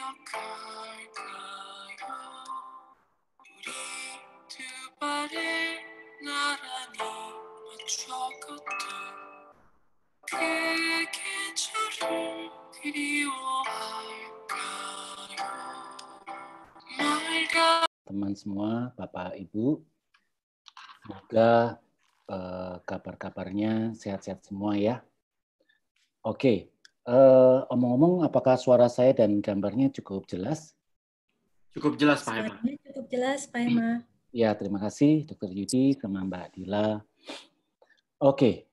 시작할까요? 우리 두 발을 나란히 맞춰걷던 그 계절을 그리워할까요? Teman semua, Bapak Ibu, semoga kabar-kabarnya sehat-sehat semua ya. Oke, omong-omong, apakah suara saya dan gambarnya cukup jelas? Cukup jelas, Pak Hema. Cukup jelas, Pak Hema. Ya, terima kasih Dr. Yudi sama Mbak Dila. Oke,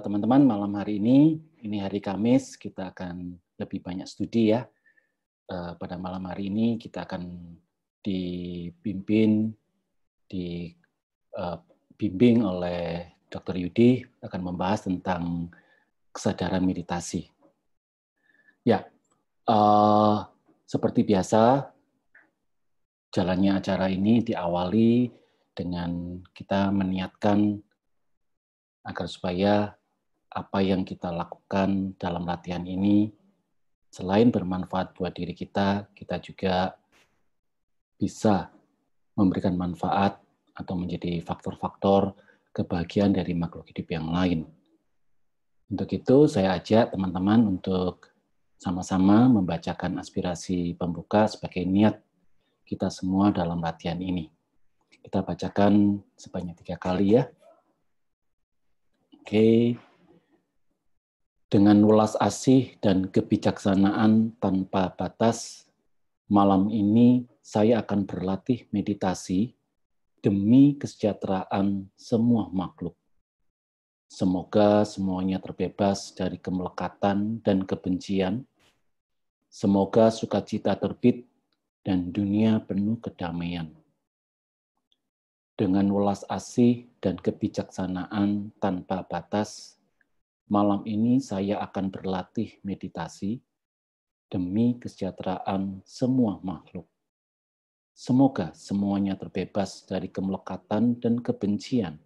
teman-teman, malam hari ini hari Kamis, kita akan lebih banyak studi ya. Pada malam hari ini kita akan dibimbing oleh Dr. Yudi, akan membahas tentang kesadaran meditasi. Ya, seperti biasa, jalannya acara ini diawali dengan kita meniatkan agar supaya apa yang kita lakukan dalam latihan ini selain bermanfaat buat diri kita, kita juga bisa memberikan manfaat atau menjadi faktor-faktor kebahagiaan dari makhluk hidup yang lain. Untuk itu saya ajak teman-teman untuk sama-sama membacakan aspirasi pembuka sebagai niat kita semua dalam latihan ini. Kita bacakan sebanyak 3 kali ya. Oke. Dengan welas asih dan kebijaksanaan tanpa batas, malam ini saya akan berlatih meditasi demi kesejahteraan semua makhluk. Semoga semuanya terbebas dari kemelekatan dan kebencian. Semoga sukacita terbit dan dunia penuh kedamaian. Dengan welas asih dan kebijaksanaan tanpa batas, malam ini saya akan berlatih meditasi demi kesejahteraan semua makhluk. Semoga semuanya terbebas dari kemelekatan dan kebencian.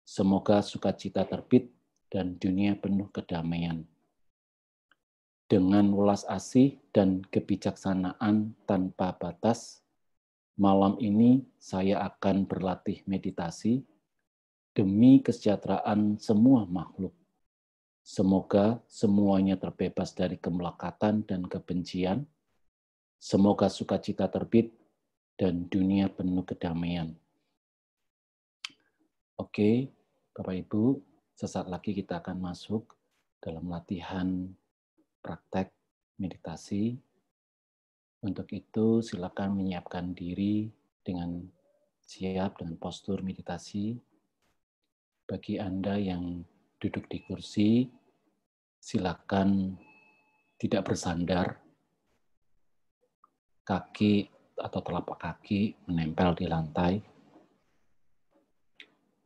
Semoga sukacita terbit dan dunia penuh kedamaian. Dengan welas asih dan kebijaksanaan tanpa batas, malam ini saya akan berlatih meditasi demi kesejahteraan semua makhluk. Semoga semuanya terbebas dari kemelekatan dan kebencian. Semoga sukacita terbit dan dunia penuh kedamaian. Oke, Bapak Ibu, sesaat lagi kita akan masuk dalam latihan praktek meditasi. Untuk itu, silakan menyiapkan diri dengan siap dengan postur meditasi. Bagi Anda yang duduk di kursi, silakan tidak bersandar, kaki atau telapak kaki menempel di lantai.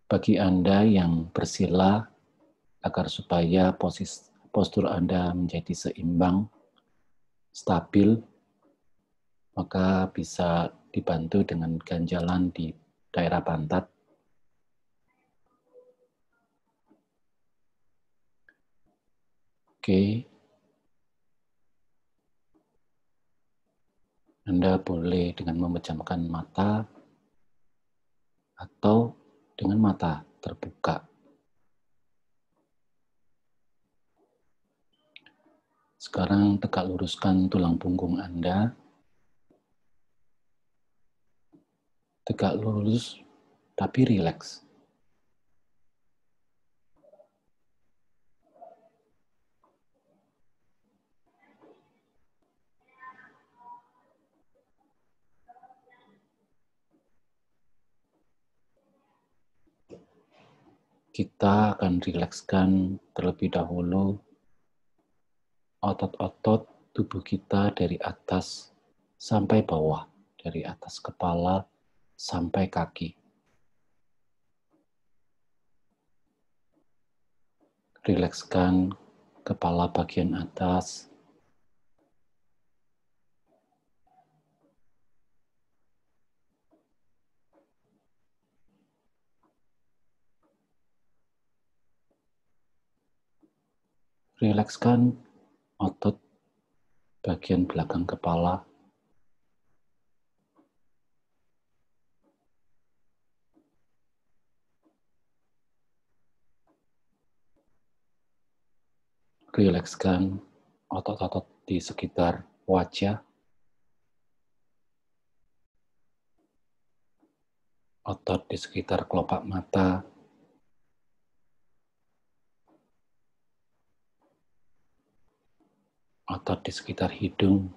Bagi Anda yang bersila, agar supaya postur Anda menjadi seimbang, stabil, maka bisa dibantu dengan ganjalan di daerah pantat. Oke. Anda boleh dengan memejamkan mata atau dengan mata terbuka. Sekarang tegak luruskan tulang punggung Anda. Tegak lurus tapi rileks. Kita akan rilekskan terlebih dahulu otot-otot tubuh kita dari atas sampai bawah, dari atas kepala sampai kaki. Rilekskan kepala bagian atas, rilekskan otot bagian belakang kepala, rilekskan otot-otot di sekitar wajah, otot di sekitar kelopak mata, otot di sekitar hidung,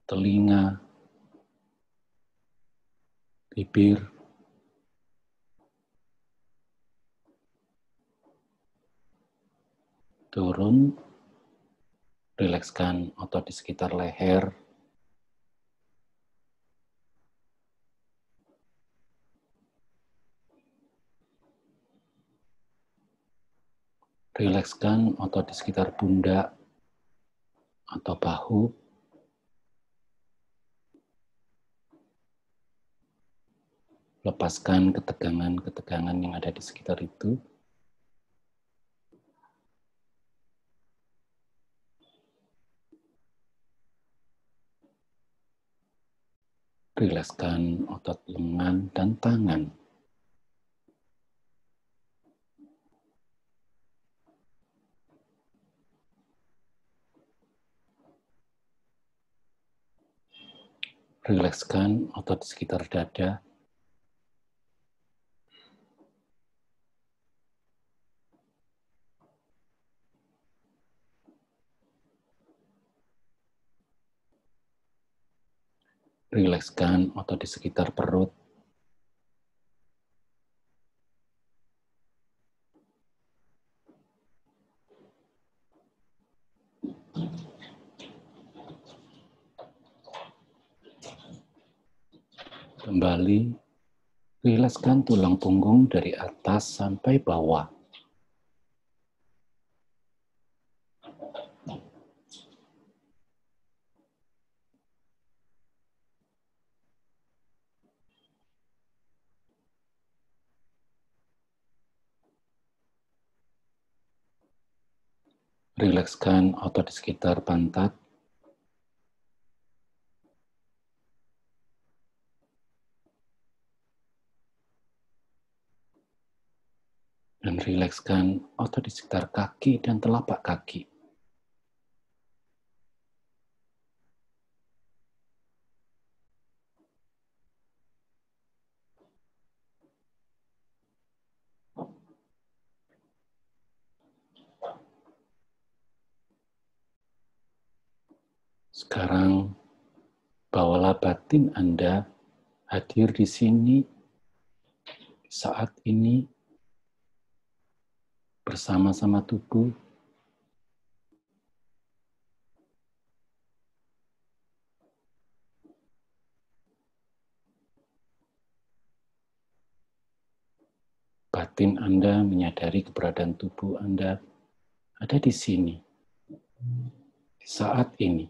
telinga, bibir, turun, rilekskan otot di sekitar leher, rilekskan otot di sekitar pundak atau bahu, lepaskan ketegangan-ketegangan yang ada di sekitar itu. Rilekskan otot lengan dan tangan. Rilekskan otot di sekitar dada. Rilekskan otot di sekitar perut. Kembali, rilekskan tulang punggung dari atas sampai bawah. Rilekskan otot di sekitar pantat. Dan rilekskan otot di sekitar kaki dan telapak kaki. Sekarang, bawalah batin Anda hadir di sini, saat ini, bersama-sama tubuh. Batin Anda menyadari keberadaan tubuh Anda ada di sini, saat ini.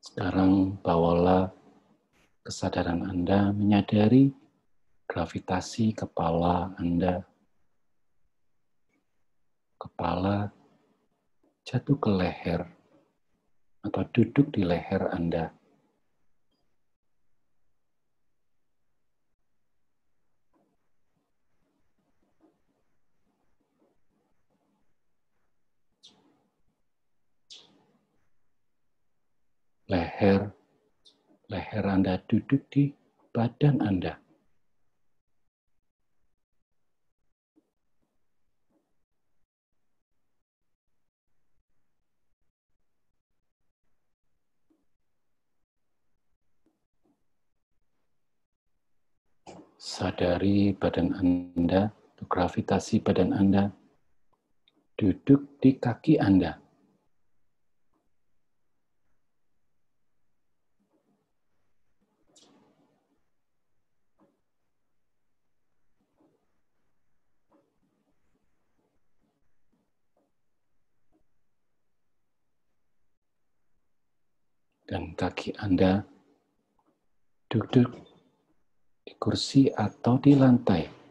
Sekarang bawalah kesadaran Anda menyadari gravitasi kepala Anda. Kepala jatuh ke leher atau duduk di leher Anda. Leher Anda duduk di badan Anda. Sadari badan Anda, gravitasi badan Anda duduk di kaki Anda. Dan kaki Anda duduk di kursi atau di lantai.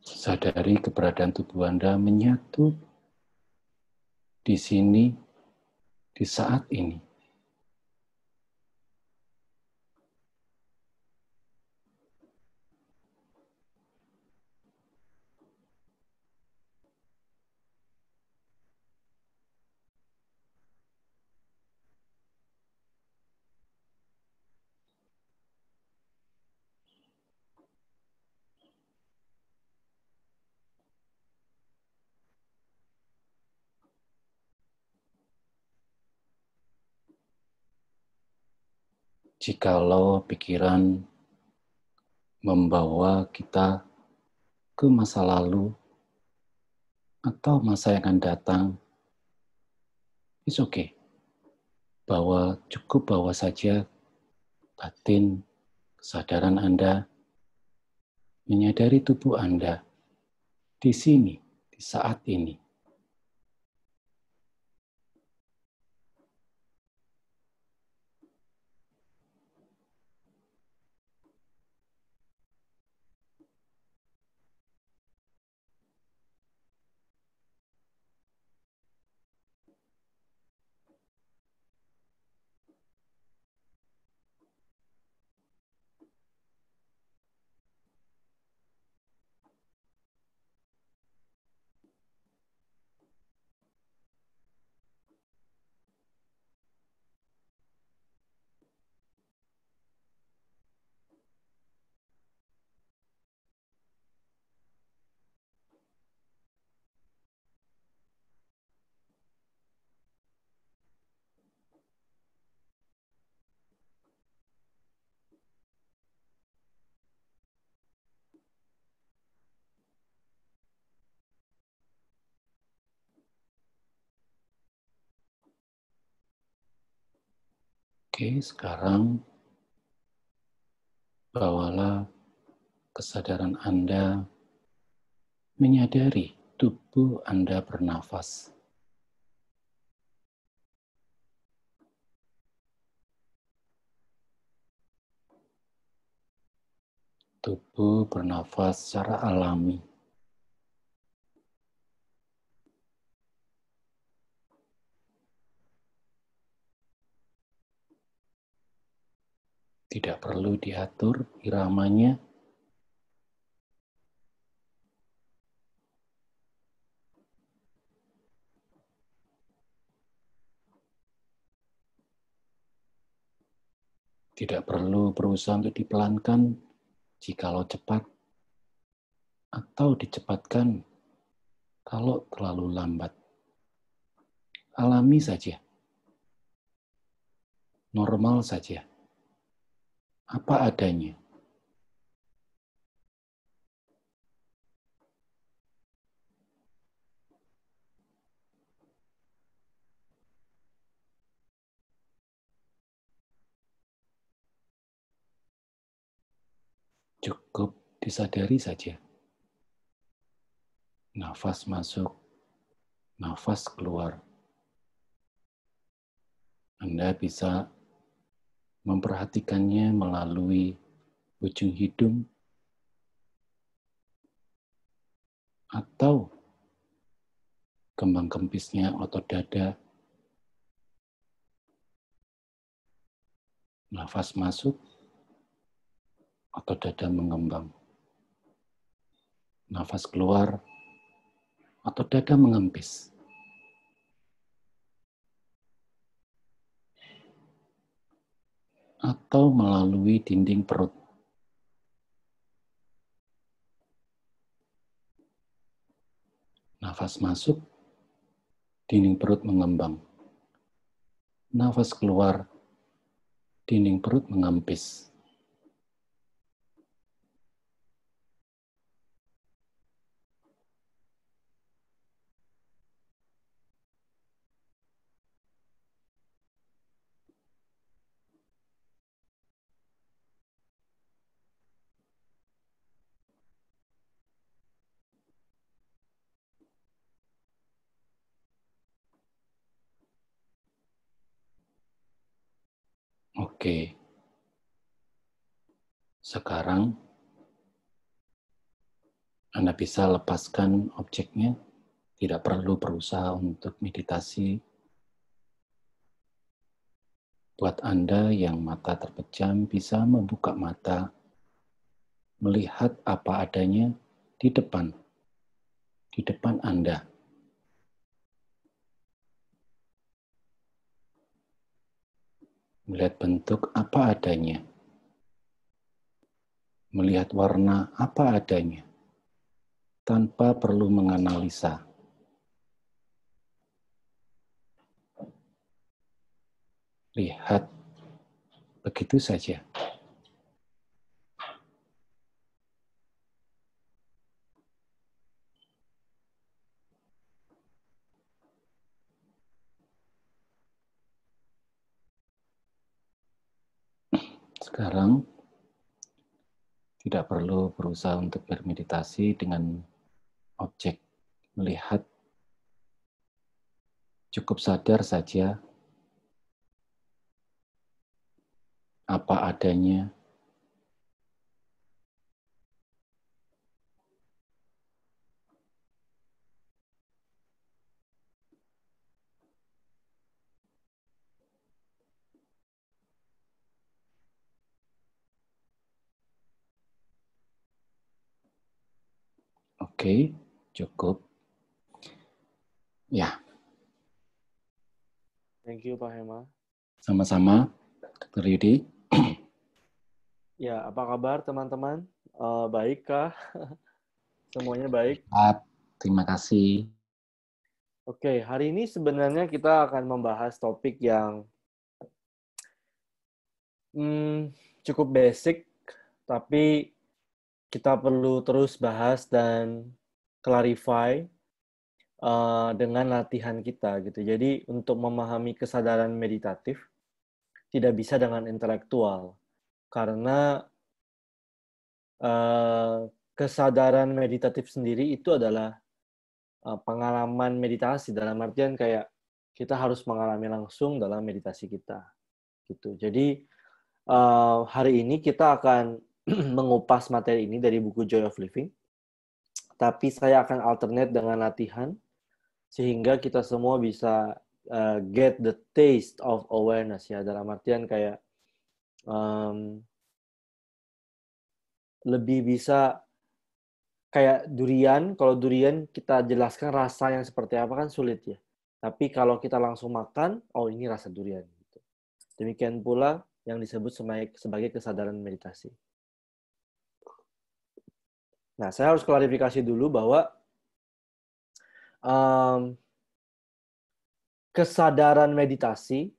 Sadari keberadaan tubuh Anda menyatu di sini, di saat ini. Jikalau pikiran membawa kita ke masa lalu atau masa yang akan datang, it's okay. Cukup bawa saja batin, kesadaran Anda, menyadari tubuh Anda di sini, di saat ini. Oke, sekarang bawalah kesadaran Anda menyadari tubuh Anda bernafas. Tubuh bernafas secara alami. Tidak perlu diatur iramanya. Tidak perlu berusaha untuk dipelankan jikalau cepat, atau dicepatkan kalau terlalu lambat. Alami saja. Normal saja. Apa adanya. Cukup disadari saja. Nafas masuk, nafas keluar. Anda bisa memperhatikannya melalui ujung hidung atau kembang kempisnya otot dada. Nafas masuk, atau dada mengembang. Nafas keluar atau dada mengempis. Atau melalui dinding perut. Nafas masuk, dinding perut mengembang. Nafas keluar, dinding perut mengempis. Oke. Sekarang Anda bisa lepaskan objeknya, tidak perlu berusaha untuk meditasi. Buat Anda yang mata terpejam bisa membuka mata, melihat apa adanya di depan Anda. Melihat bentuk apa adanya, melihat warna apa adanya, tanpa perlu menganalisa. Lihat begitu saja. Sekarang tidak perlu berusaha untuk bermeditasi dengan objek melihat. Cukup sadar saja apa adanya. Oke, cukup. Ya. Thank you, Pak Hema. Sama-sama, Dr. Yudi. Ya, apa kabar teman-teman? Baik kah? Semuanya baik? Terima kasih. Oke, hari ini sebenarnya kita akan membahas topik yang cukup basic, tapi kita perlu terus bahas dan clarify dengan latihan kita gitu. Jadi untuk memahami kesadaran meditatif tidak bisa dengan intelektual, karena kesadaran meditatif sendiri itu adalah pengalaman meditasi, dalam artian kayak kita harus mengalami langsung dalam meditasi kita gitu. Jadi hari ini kita akan mengupas materi ini dari buku Joy of Living, tapi saya akan alternate dengan latihan sehingga kita semua bisa get the taste of awareness, ya, dalam artian kayak lebih bisa kayak durian. Kalau durian kita jelaskan rasa yang seperti apa kan sulit ya. Tapi kalau kita langsung makan, oh ini rasa durian. Gitu. Demikian pula yang disebut sebagai kesadaran meditasi. Nah, saya harus klarifikasi dulu bahwa kesadaran meditasi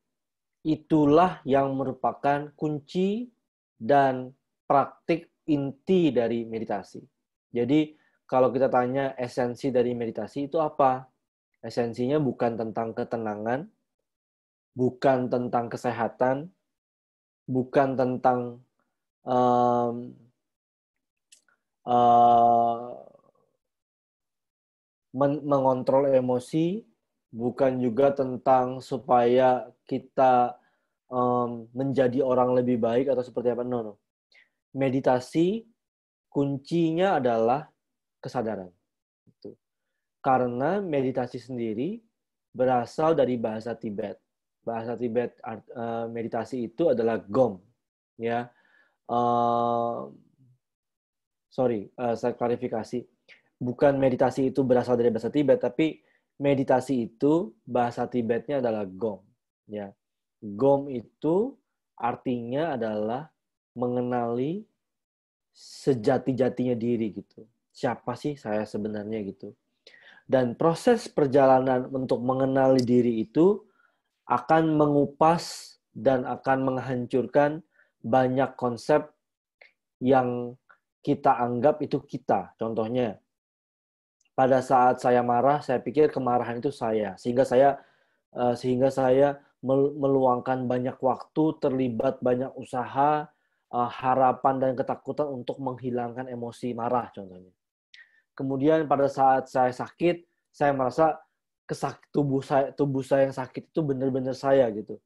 itulah yang merupakan kunci dan praktik inti dari meditasi. Jadi, kalau kita tanya esensi dari meditasi itu apa? Esensinya bukan tentang ketenangan, bukan tentang kesehatan, bukan tentang mengontrol emosi, bukan juga tentang supaya kita menjadi orang lebih baik atau seperti apa. No. Meditasi kuncinya adalah kesadaran. Karena meditasi sendiri berasal dari bahasa Tibet. Bahasa Tibet meditasi itu adalah gom, ya. Saya klarifikasi. Bukan meditasi itu berasal dari bahasa Tibet, tapi meditasi itu bahasa Tibetnya adalah gom. Ya, gom itu artinya adalah mengenali sejati-jatinya diri gitu. Siapa sih saya sebenarnya gitu. Dan proses perjalanan untuk mengenali diri itu akan mengupas dan akan menghancurkan banyak konsep yang kita anggap itu kita. Contohnya, pada saat saya marah, saya pikir kemarahan itu saya, sehingga saya meluangkan banyak waktu, terlibat banyak usaha, harapan dan ketakutan untuk menghilangkan emosi marah contohnya. Kemudian pada saat saya sakit, saya merasa tubuh saya yang sakit itu benar-benar saya gitu.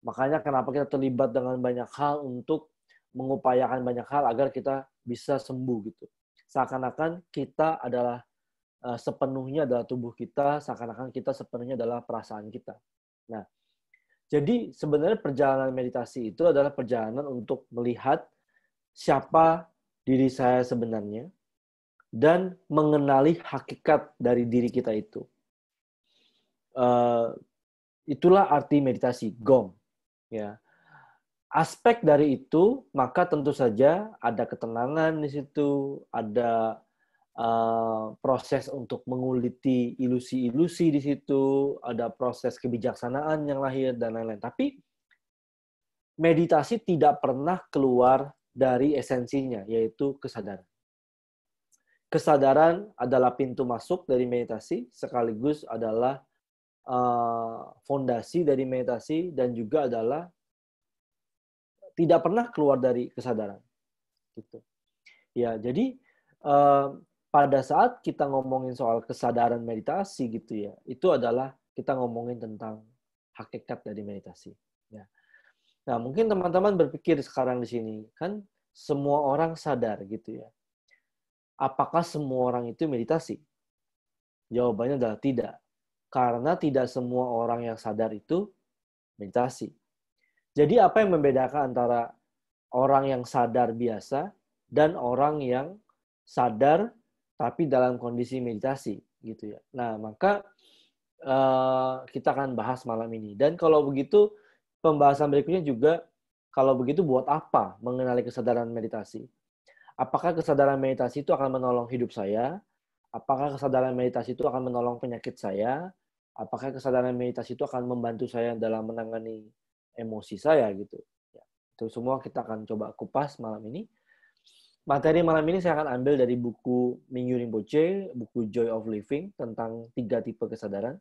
Makanya kenapa kita terlibat dengan banyak hal untuk mengupayakan banyak hal agar kita bisa sembuh gitu. Seakan-akan kita adalah sepenuhnya adalah tubuh kita, seakan-akan kita sepenuhnya adalah perasaan kita. Nah, jadi sebenarnya perjalanan meditasi itu adalah perjalanan untuk melihat siapa diri saya sebenarnya dan mengenali hakikat dari diri kita itu. Itulah arti meditasi, gom. Ya. Aspek dari itu, maka tentu saja ada ketenangan di situ, ada proses untuk menguliti ilusi-ilusi di situ, ada proses kebijaksanaan yang lahir, dan lain-lain. Tapi meditasi tidak pernah keluar dari esensinya, yaitu kesadaran. Kesadaran adalah pintu masuk dari meditasi, sekaligus adalah fondasi dari meditasi, dan juga adalah tidak pernah keluar dari kesadaran. Gitu. Ya, jadi pada saat kita ngomongin soal kesadaran meditasi gitu ya, itu adalah kita ngomongin tentang hakikat dari meditasi. Ya. Nah, mungkin teman-teman berpikir sekarang di sini, kan semua orang sadar gitu ya. Apakah semua orang itu meditasi? Jawabannya adalah tidak. Karena tidak semua orang yang sadar itu meditasi. Jadi apa yang membedakan antara orang yang sadar biasa dan orang yang sadar tapi dalam kondisi meditasi gitu ya. Nah, maka kita akan bahas malam ini. Dan kalau begitu, pembahasan berikutnya juga, kalau begitu buat apa mengenali kesadaran meditasi? Apakah kesadaran meditasi itu akan menolong hidup saya? Apakah kesadaran meditasi itu akan menolong penyakit saya? Apakah kesadaran meditasi itu akan membantu saya dalam menangani emosi saya gitu? Ya, itu semua kita akan coba kupas malam ini. Materi malam ini saya akan ambil dari buku Mingyur Rinpoche, buku Joy of Living, tentang 3 tipe kesadaran.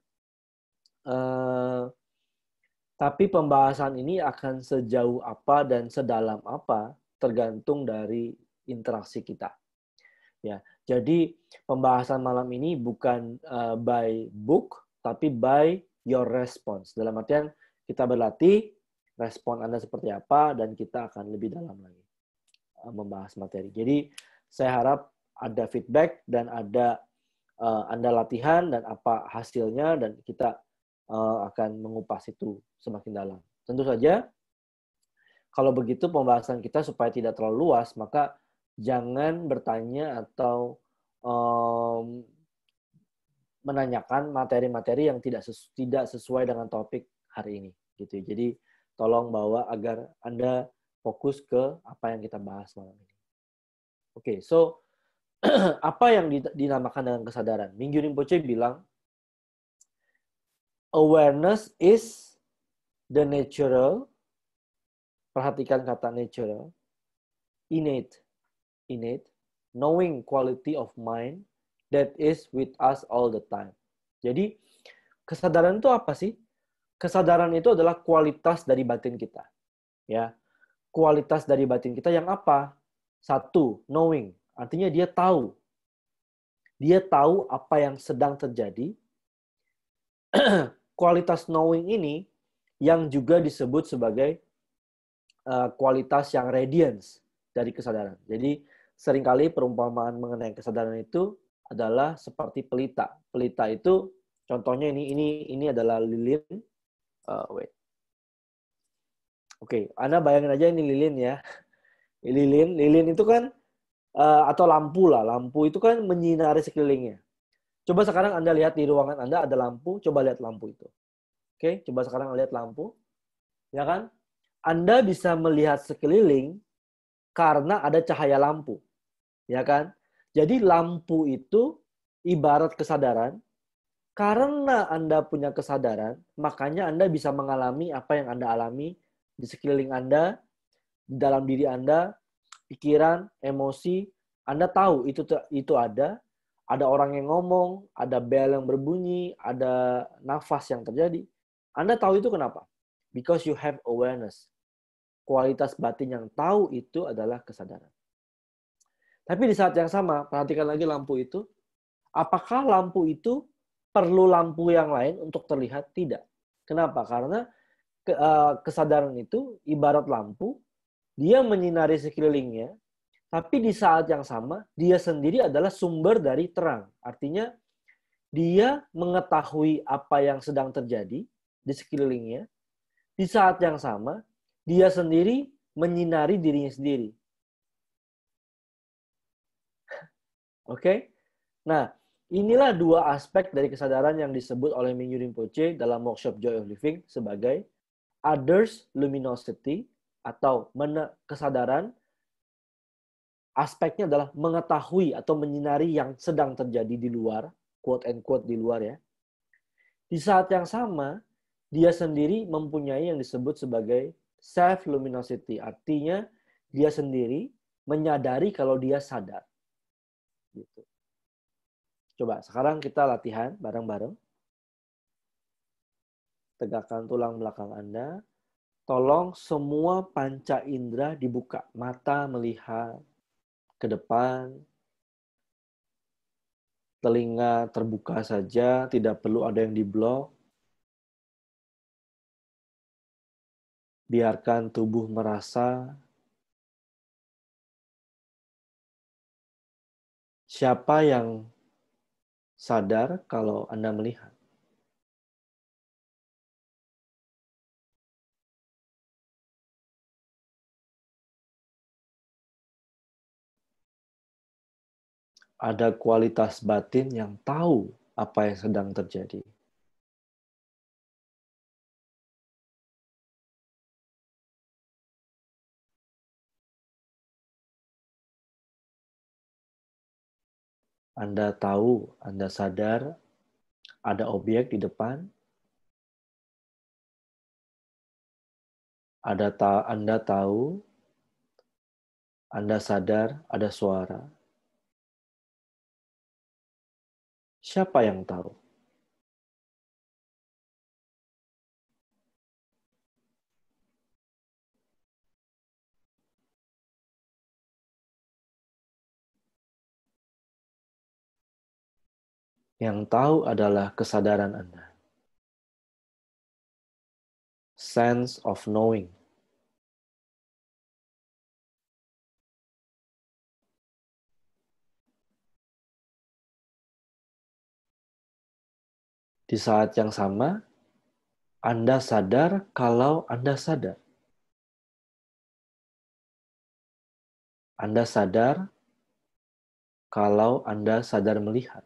Tapi pembahasan ini akan sejauh apa dan sedalam apa tergantung dari interaksi kita. Ya, jadi pembahasan malam ini bukan by book, tapi by your response. Dalam artian kita berlatih, respon Anda seperti apa, dan kita akan lebih dalam lagi membahas materi. Jadi saya harap ada feedback dan ada Anda latihan dan apa hasilnya, dan kita akan mengupas itu semakin dalam. Tentu saja, kalau begitu pembahasan kita supaya tidak terlalu luas, maka jangan bertanya atau menanyakan materi-materi yang tidak sesuai dengan topik hari ini. Gitu. Jadi tolong bawa agar Anda fokus ke apa yang kita bahas malam ini. Oke, so apa yang dinamakan dengan kesadaran? Mingyur Rinpoche bilang, awareness is the natural, perhatikan kata natural, innate, knowing quality of mind that is with us all the time. Jadi, kesadaran itu apa sih? Kesadaran itu adalah kualitas dari batin kita. Ya, kualitas dari batin kita yang apa? 1, knowing. Artinya dia tahu. Dia tahu apa yang sedang terjadi. Kualitas knowing ini yang juga disebut sebagai kualitas yang radiance dari kesadaran. Jadi seringkali perumpamaan mengenai kesadaran itu adalah seperti pelita. Pelita itu contohnya ini adalah lilin. Oke, Anda bayangin aja ini lilin ya. Lilin itu kan atau lampu lah. Lampu itu kan menyinari sekelilingnya. Coba sekarang Anda lihat di ruangan Anda ada lampu, coba lihat lampu itu. Oke, coba sekarang lihat lampu. Ya kan? Anda bisa melihat sekeliling karena ada cahaya lampu. Ya kan? Jadi lampu itu ibarat kesadaran. Karena Anda punya kesadaran, makanya Anda bisa mengalami apa yang Anda alami di sekeliling Anda, di dalam diri Anda, pikiran, emosi. Anda tahu itu ada orang yang ngomong, ada bel yang berbunyi, ada nafas yang terjadi. Anda tahu itu kenapa? Because you have awareness. Kualitas batin yang tahu itu adalah kesadaran. Tapi di saat yang sama, perhatikan lagi lampu itu. Apakah lampu itu perlu lampu yang lain untuk terlihat? Tidak. Kenapa? Karena kesadaran itu ibarat lampu, dia menyinari sekelilingnya, tapi di saat yang sama, dia sendiri adalah sumber dari terang. Artinya, dia mengetahui apa yang sedang terjadi di sekelilingnya. Di saat yang sama, dia sendiri menyinari dirinya sendiri. Oke? Nah, inilah dua aspek dari kesadaran yang disebut oleh Mingyur Rinpoche dalam workshop Joy of Living sebagai others luminosity atau kesadaran. Aspeknya adalah mengetahui atau menyinari yang sedang terjadi di luar, quote and quote di luar ya. Di saat yang sama, dia sendiri mempunyai yang disebut sebagai self-luminosity. Artinya, dia sendiri menyadari kalau dia sadar. Gitu. Coba, sekarang kita latihan bareng-bareng. Tegakkan tulang belakang Anda. Tolong semua panca indera dibuka. Mata melihat ke depan. Telinga terbuka saja, tidak perlu ada yang diblok. Biarkan tubuh merasa. Siapa yang sadar kalau Anda melihat? Ada kualitas batin yang tahu apa yang sedang terjadi. Anda tahu, Anda sadar ada objek di depan. Anda tahu, Anda sadar ada suara. Siapa yang tahu? Yang tahu adalah kesadaran Anda. Sense of knowing. Di saat yang sama, Anda sadar kalau Anda sadar. Anda sadar kalau Anda sadar melihat.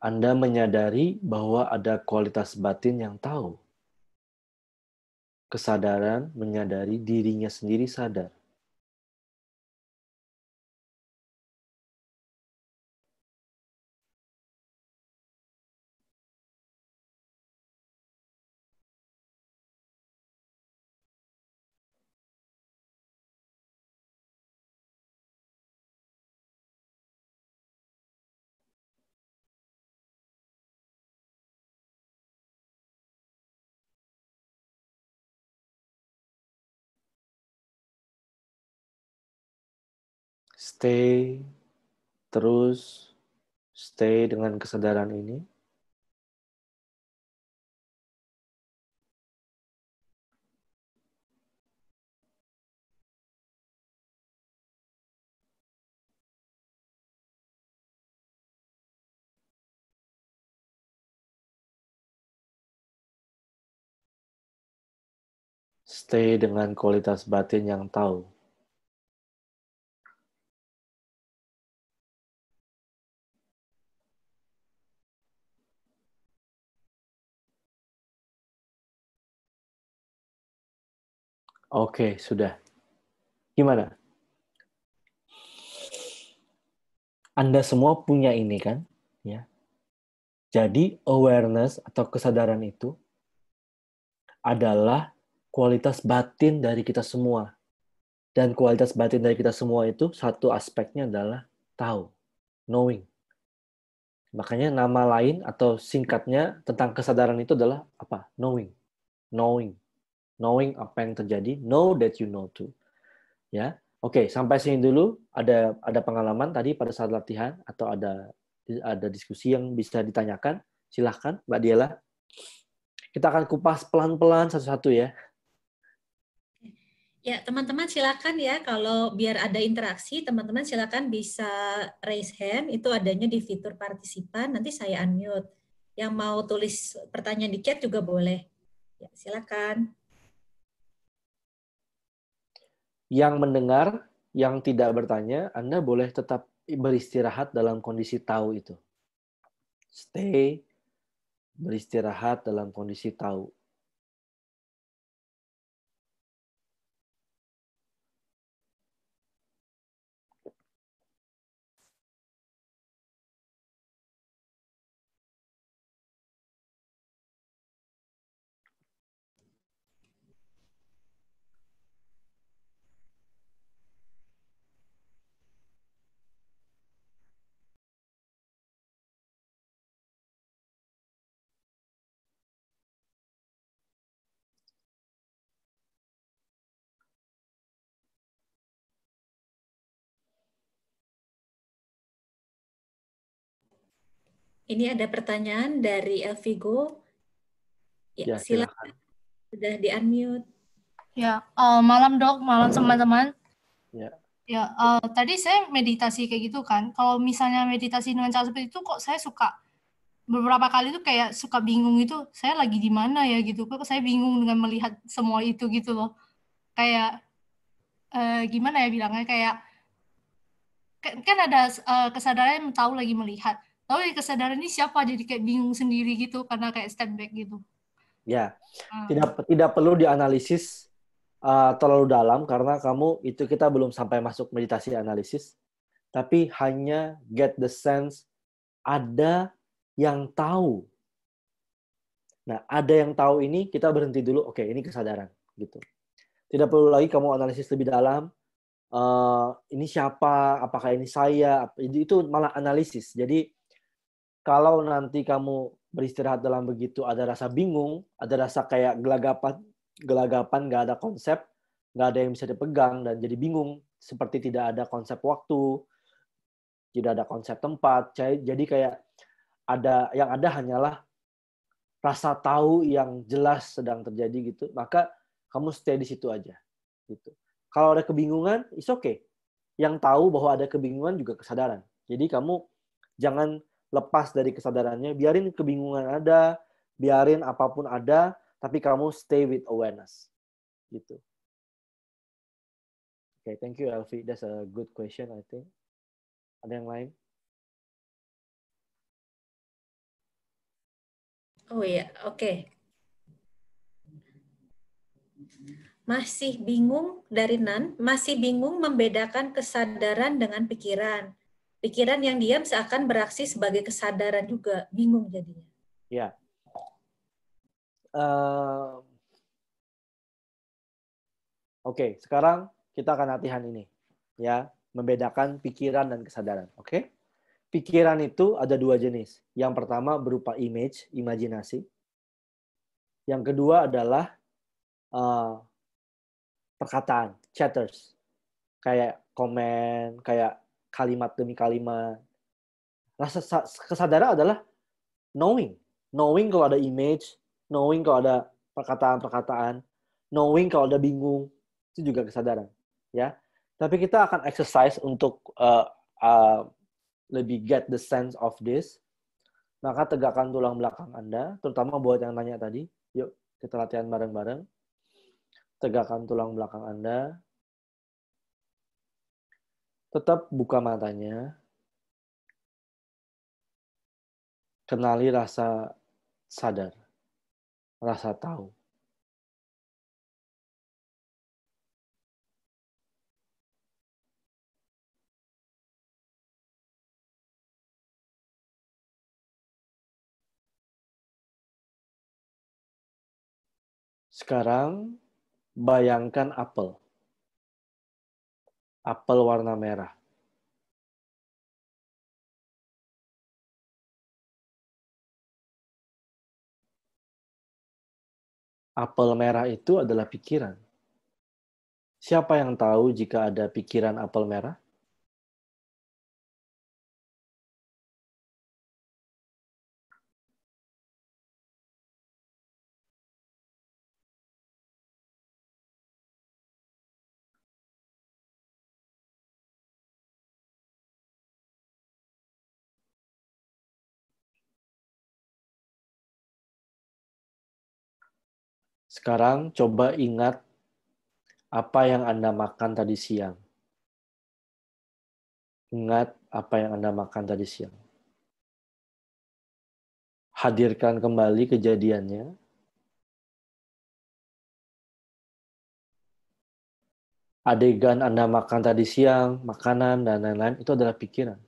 Anda menyadari bahwa ada kualitas batin yang tahu. Kesadaran menyadari dirinya sendiri sadar. Terus stay dengan kesadaran ini. Stay dengan kualitas batin yang tahu. Oke, sudah. Gimana? Anda semua punya ini kan? Ya. Jadi awareness atau kesadaran itu adalah kualitas batin dari kita semua. Dan kualitas batin dari kita semua itu satu aspeknya adalah tahu, knowing. Makanya nama lain atau singkatnya tentang kesadaran itu adalah apa? Knowing. Knowing. Knowing apa yang terjadi, know that you know too. Ya. Oke, sampai sini dulu. Ada pengalaman tadi pada saat latihan atau ada diskusi yang bisa ditanyakan? Silahkan, Mbak Diela. Kita akan kupas pelan-pelan satu-satu ya. Ya, teman-teman silakan ya, kalau biar ada interaksi, teman-teman silakan bisa raise hand, itu adanya di fitur partisipan, nanti saya unmute. Yang mau tulis pertanyaan di chat juga boleh. Ya, silakan. Yang mendengar, yang tidak bertanya, Anda boleh tetap beristirahat dalam kondisi tahu itu. Stay, beristirahat dalam kondisi tahu. Ini ada pertanyaan dari Elvigo. Ya, silakan. Sudah di-unmute. Ya, malam dok, malam teman-teman. Ya. Ya, tadi saya meditasi kayak gitu kan. Kalau misalnya meditasi dengan cara seperti itu, kok saya suka beberapa kali tuh kayak suka bingung itu. Saya lagi di mana ya gitu. Kok saya bingung dengan melihat semua itu gitu loh. Kayak gimana ya bilangnya, kayak kan ada kesadaran yang tahu lagi melihat. Tahu kesadaran ini siapa, jadi kayak bingung sendiri gitu karena kayak step back gitu. Ya, tidak perlu dianalisis terlalu dalam karena kita belum sampai masuk meditasi analisis, tapi hanya get the sense ada yang tahu. Nah, ada yang tahu ini kita berhenti dulu. Oke, ini kesadaran gitu. Tidak perlu lagi kamu analisis lebih dalam. Ini siapa? Apakah ini saya? Itu malah analisis. Jadi kalau nanti kamu beristirahat dalam begitu ada rasa bingung, ada rasa kayak gelagapan, nggak ada konsep, nggak ada yang bisa dipegang, dan jadi bingung, seperti tidak ada konsep waktu, tidak ada konsep tempat, jadi kayak yang ada hanyalah rasa tahu yang jelas sedang terjadi gitu, maka kamu stay di situ aja. Gitu. Kalau ada kebingungan, it's okay. Yang tahu bahwa ada kebingungan juga kesadaran. Jadi kamu jangan lepas dari kesadarannya, biarin kebingungan ada, biarin apapun ada, tapi kamu stay with awareness. Gitu. Okay, thank you, Elvi. That's a good question, I think. Ada yang lain? Oh iya, oke. Masih bingung dari Nan, masih bingung membedakan kesadaran dengan pikiran. Pikiran yang diam seakan beraksi sebagai kesadaran juga, bingung jadinya. Ya. Oke, sekarang kita akan latihan ini, ya, membedakan pikiran dan kesadaran. Oke? Pikiran itu ada dua jenis. Yang pertama berupa imajinasi. Yang kedua adalah perkataan, chatters, kayak komen, kayak kalimat demi kalimat. Rasa kesadaran adalah knowing kalau ada image, knowing kalau ada perkataan-perkataan, knowing kalau ada bingung, itu juga kesadaran, ya. Tapi kita akan exercise untuk lebih get the sense of this. Maka tegakkan tulang belakang Anda, terutama buat yang nanya tadi. Yuk kita latihan bareng-bareng. Tegakkan tulang belakang Anda. Tetap buka matanya. Kenali rasa sadar, rasa tahu. Sekarang bayangkan apel. Apel warna merah. Apel merah itu adalah pikiran. Siapa yang tahu jika ada pikiran apel merah? Sekarang coba ingat apa yang Anda makan tadi siang. Ingat apa yang Anda makan tadi siang. Hadirkan kembali kejadiannya. Adegan Anda makan tadi siang, makanan, dan lain-lain, itu adalah pikiran.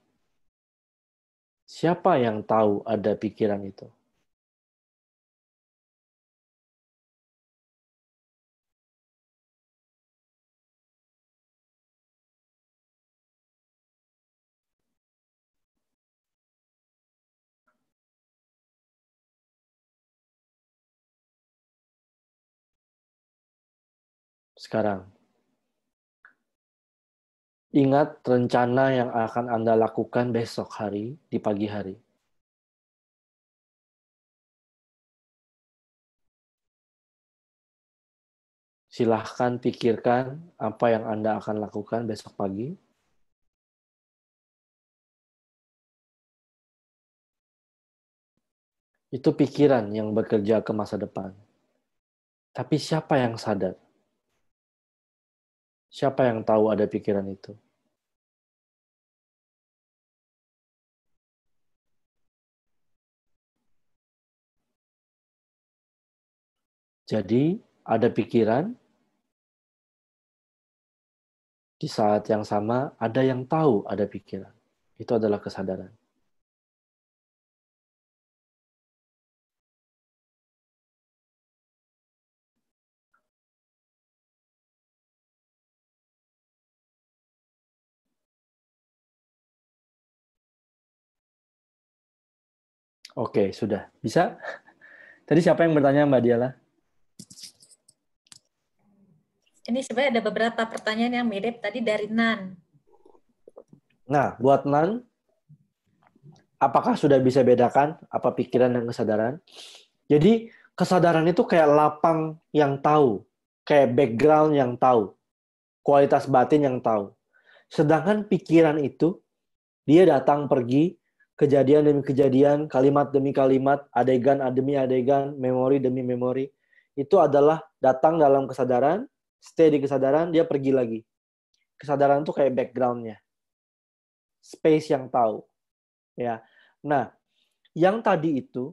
Siapa yang tahu ada pikiran itu? Sekarang, ingat rencana yang akan Anda lakukan besok hari, di pagi hari. Silahkan pikirkan apa yang Anda akan lakukan besok pagi. Itu pikiran yang bekerja ke masa depan. Tapi siapa yang sadar? Siapa yang tahu ada pikiran itu? Jadi, ada pikiran, di saat yang sama ada yang tahu ada pikiran. Itu adalah kesadaran. Oke, sudah. Bisa? Tadi siapa yang bertanya, Mbak Diala? Ini sebenarnya ada beberapa pertanyaan yang mirip tadi dari Nan. Nah, buat Nan, apakah sudah bisa bedakan apa pikiran dan kesadaran? Jadi, kesadaran itu kayak lapang yang tahu, kayak background yang tahu, kualitas batin yang tahu. Sedangkan pikiran itu, dia datang pergi, kejadian demi kejadian, kalimat demi kalimat, adegan demi adegan, memori demi memori. Itu adalah datang dalam kesadaran, stay di kesadaran, dia pergi lagi. Kesadaran itu kayak background-nya. Space yang tahu. Ya. Nah, yang tadi itu,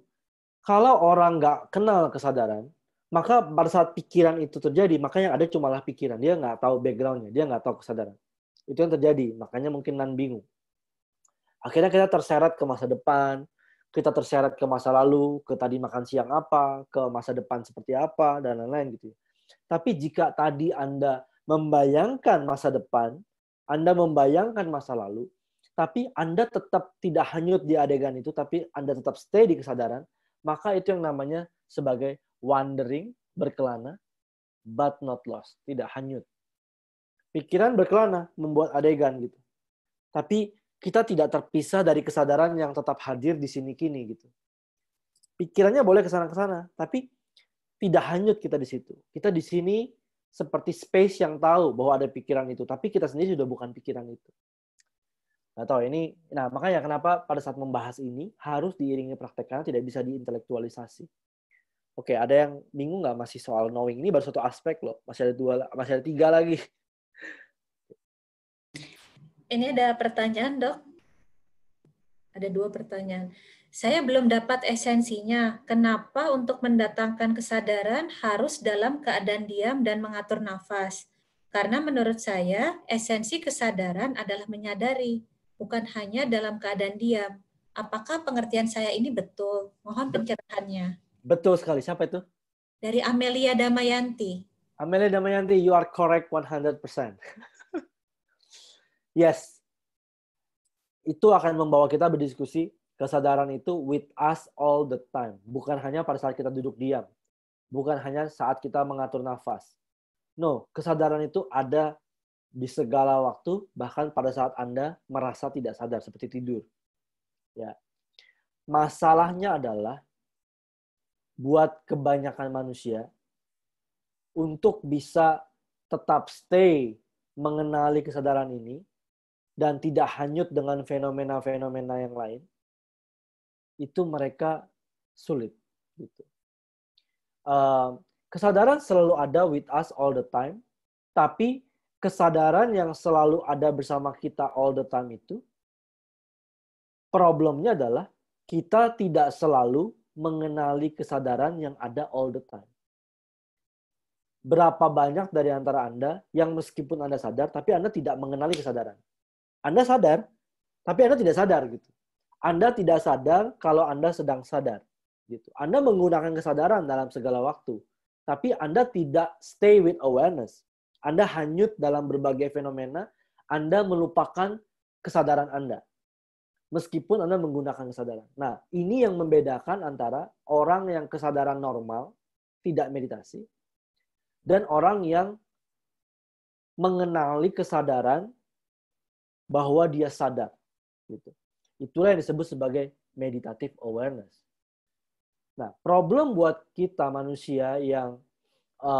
kalau orang nggak kenal kesadaran, maka pada saat pikiran itu terjadi, maka yang ada cumalah pikiran. Dia nggak tahu background-nya, dia nggak tahu kesadaran. Itu yang terjadi, makanya mungkin Nan bingung. Akhirnya kita terseret ke masa depan, kita terseret ke masa lalu, ke tadi makan siang apa, ke masa depan seperti apa, dan lain-lain gitu. Tapi jika tadi Anda membayangkan masa depan, Anda membayangkan masa lalu, tapi Anda tetap tidak hanyut di adegan itu, tapi Anda tetap stay di kesadaran, maka itu yang namanya sebagai wandering, berkelana, but not lost, tidak hanyut. Pikiran berkelana, membuat adegan gitu. Tapi kita tidak terpisah dari kesadaran yang tetap hadir di sini kini gitu. Pikirannya boleh kesana-kesana, tapi tidak hanyut kita di situ. Kita di sini seperti space yang tahu bahwa ada pikiran itu, tapi kita sendiri sudah bukan pikiran itu. Nggak tahu ini. Nah, makanya kenapa pada saat membahas ini harus diiringi praktek, karena tidak bisa diintelektualisasi. Oke, ada yang bingung nggak masih soal knowing? Ini baru satu aspek loh. Masih ada 3 lagi. Ini ada pertanyaan, Dok. Ada 2 pertanyaan. Saya belum dapat esensinya. Kenapa untuk mendatangkan kesadaran harus dalam keadaan diam dan mengatur nafas? Karena menurut saya, esensi kesadaran adalah menyadari, bukan hanya dalam keadaan diam. Apakah pengertian saya ini betul? Mohon pencerahannya. Betul sekali. Siapa itu? Dari Amelia Damayanti. Amelia Damayanti, you are correct 100%. Yes. Itu akan membawa kita berdiskusi. Kesadaran itu with us all the time. Bukan hanya pada saat kita duduk diam. Bukan hanya saat kita mengatur nafas. No, kesadaran itu ada di segala waktu, bahkan pada saat Anda merasa tidak sadar, seperti tidur. Ya. Masalahnya adalah, buat kebanyakan manusia, untuk bisa tetap stay mengenali kesadaran ini, dan tidak hanyut dengan fenomena-fenomena yang lain, itu mereka sulit. Gitu. Kesadaran selalu ada with us all the time, tapi kesadaran yang selalu ada bersama kita all the time itu, problemnya adalah kita tidak selalu mengenali kesadaran yang ada all the time. Berapa banyak dari antara Anda yang meskipun Anda sadar, tapi Anda tidak mengenali kesadaran? Anda sadar, tapi Anda tidak sadar gitu. Anda tidak sadar kalau Anda sedang sadar. Gitu. Anda menggunakan kesadaran dalam segala waktu, tapi Anda tidak stay with awareness. Anda hanyut dalam berbagai fenomena, Anda melupakan kesadaran Anda. Meskipun Anda menggunakan kesadaran. Nah, ini yang membedakan antara orang yang kesadaran normal, tidak meditasi, dan orang yang mengenali kesadaran bahwa dia sadar. Gitu. Itulah yang disebut sebagai meditative awareness. Nah, problem buat kita manusia yang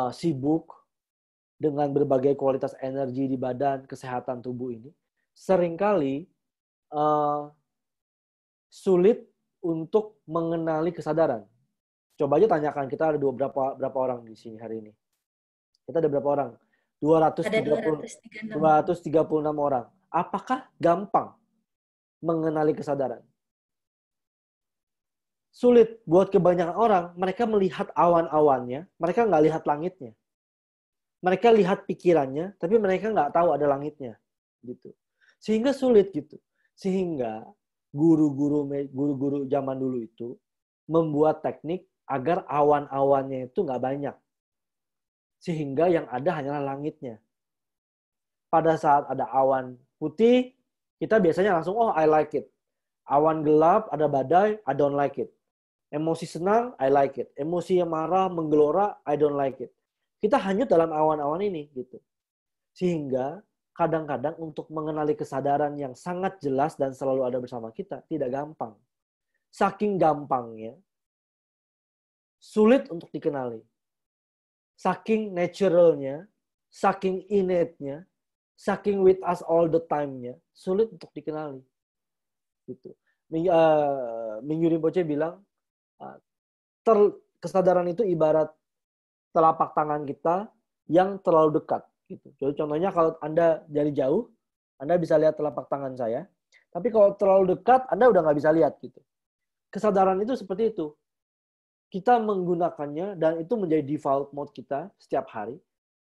sibuk dengan berbagai kualitas energi di badan, kesehatan tubuh ini, seringkali sulit untuk mengenali kesadaran. Coba aja tanyakan, kita ada berapa orang di sini hari ini? Kita ada berapa orang? 236 orang. Apakah gampang mengenali kesadaran? Sulit buat kebanyakan orang. Mereka melihat awan-awannya, mereka nggak lihat langitnya. Mereka lihat pikirannya, tapi mereka nggak tahu ada langitnya. Gitu. Sehingga sulit gitu. Sehingga guru-guru zaman dulu itu membuat teknik agar awan-awannya itu nggak banyak. Sehingga yang ada hanyalah langitnya. Pada saat ada awan putih, kita biasanya langsung, oh I like it. Awan gelap, ada badai, I don't like it. Emosi senang, I like it. Emosi yang marah, menggelora, I don't like it. Kita hanyut dalam awan-awan ini. Gitu. Sehingga kadang-kadang untuk mengenali kesadaran yang sangat jelas dan selalu ada bersama kita, tidak gampang. Saking gampangnya, sulit untuk dikenali. Saking naturalnya, saking innate-nya, saking with us all the time-nya, sulit untuk dikenali. Gitu. Mingyu Rinpoche bilang, kesadaran itu ibarat telapak tangan kita yang terlalu dekat. Gitu. Jadi contohnya kalau Anda dari jauh, Anda bisa lihat telapak tangan saya. Tapi kalau terlalu dekat, Anda udah nggak bisa lihat. Gitu. Kesadaran itu seperti itu. Kita menggunakannya dan itu menjadi default mode kita setiap hari.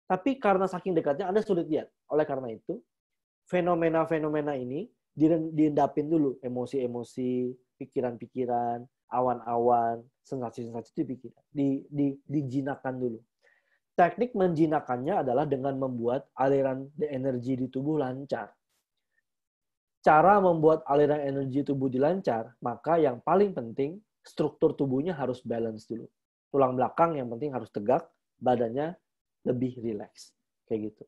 Tapi karena saking dekatnya, Anda sulit lihat. Oleh karena itu, fenomena-fenomena ini diendapin dulu. Emosi-emosi, pikiran-pikiran, awan-awan, sensasi-sensasi itu dijinakan dulu. Teknik menjinakannya adalah dengan membuat aliran energi di tubuh lancar. Cara membuat aliran energi tubuh dilancar, maka yang paling penting, struktur tubuhnya harus balance dulu. Tulang belakang yang penting harus tegak, badannya lebih rileks. Kayak gitu.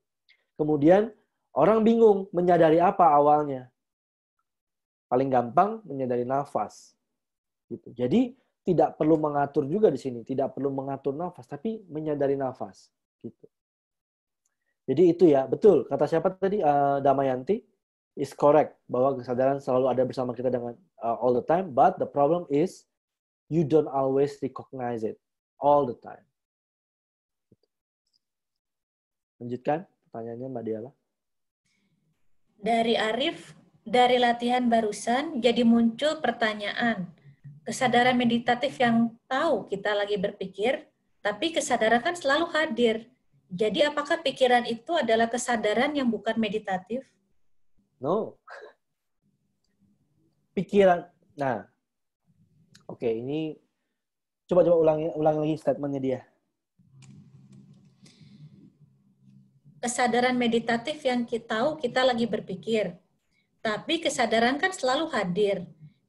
Kemudian, orang bingung menyadari apa awalnya. Paling gampang menyadari nafas. Gitu. Jadi, tidak perlu mengatur juga di sini, tidak perlu mengatur nafas, tapi menyadari nafas. Gitu. Jadi itu ya, betul. Kata siapa tadi? Damayanti is correct bahwa kesadaran selalu ada bersama kita dengan all the time, but the problem is you don't always recognize it. all the time. Lanjutkan pertanyaannya Mbak Diala. Dari Arif, dari latihan barusan jadi muncul pertanyaan. Kesadaran meditatif yang tahu kita lagi berpikir, tapi kesadaran kan selalu hadir. Jadi apakah pikiran itu adalah kesadaran yang bukan meditatif? No. Pikiran. Nah, oke, ini coba ulangi lagi statementnya dia. Kesadaran meditatif yang kita tahu kita lagi berpikir. Tapi kesadaran kan selalu hadir.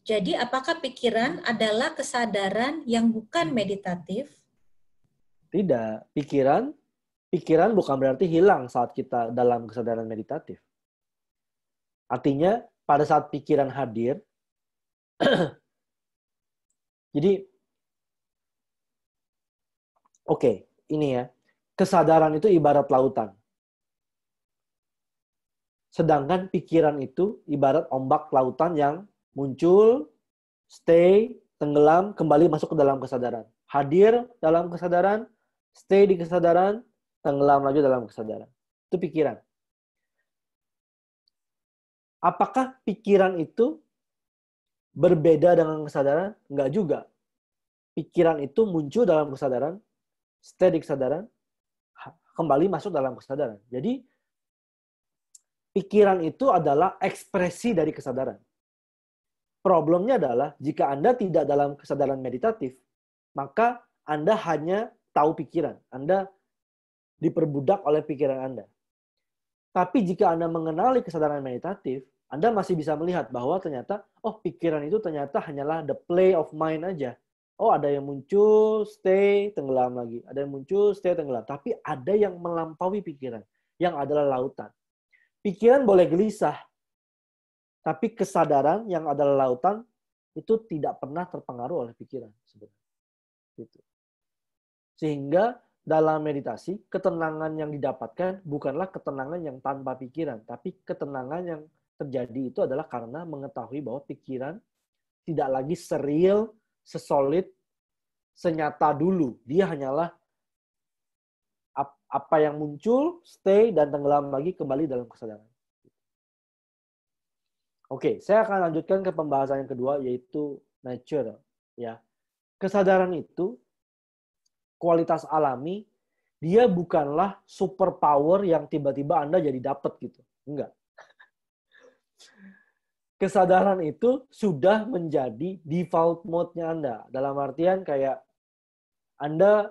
Jadi apakah pikiran adalah kesadaran yang bukan meditatif? Tidak. Pikiran bukan berarti hilang saat kita dalam kesadaran meditatif. Artinya, pada saat pikiran hadir, jadi, oke, ini ya, kesadaran itu ibarat lautan. Sedangkan pikiran itu ibarat ombak lautan yang muncul, stay, tenggelam, kembali masuk ke dalam kesadaran. Hadir dalam kesadaran, stay di kesadaran, tenggelam lagi dalam kesadaran. Itu pikiran. Apakah pikiran itu berbeda dengan kesadaran? Enggak juga. Pikiran itu muncul dalam kesadaran, stay di kesadaran, kembali masuk dalam kesadaran. Jadi, pikiran itu adalah ekspresi dari kesadaran. Problemnya adalah jika Anda tidak dalam kesadaran meditatif, maka Anda hanya tahu pikiran. Anda diperbudak oleh pikiran Anda. Tapi jika Anda mengenali kesadaran meditatif, Anda masih bisa melihat bahwa ternyata, oh pikiran itu ternyata hanyalah the play of mind aja. Oh ada yang muncul, stay, tenggelam lagi. Ada yang muncul, stay, tenggelam. Tapi ada yang melampaui pikiran, yang adalah lautan. Pikiran boleh gelisah, tapi kesadaran yang adalah lautan itu tidak pernah terpengaruh oleh pikiran sebenarnya. Gitu. Sehingga dalam meditasi, ketenangan yang didapatkan bukanlah ketenangan yang tanpa pikiran, tapi ketenangan yang terjadi itu adalah karena mengetahui bahwa pikiran tidak lagi seril, sesolid, senyata dulu. Dia hanyalah apa yang muncul, stay, dan tenggelam lagi kembali dalam kesadaran. Oke, saya akan lanjutkan ke pembahasan yang kedua, yaitu nature. Ya, kesadaran itu kualitas alami, dia bukanlah superpower yang tiba-tiba Anda jadi dapat gitu. Enggak. Kesadaran itu sudah menjadi default mode-nya Anda. Dalam artian kayak Anda,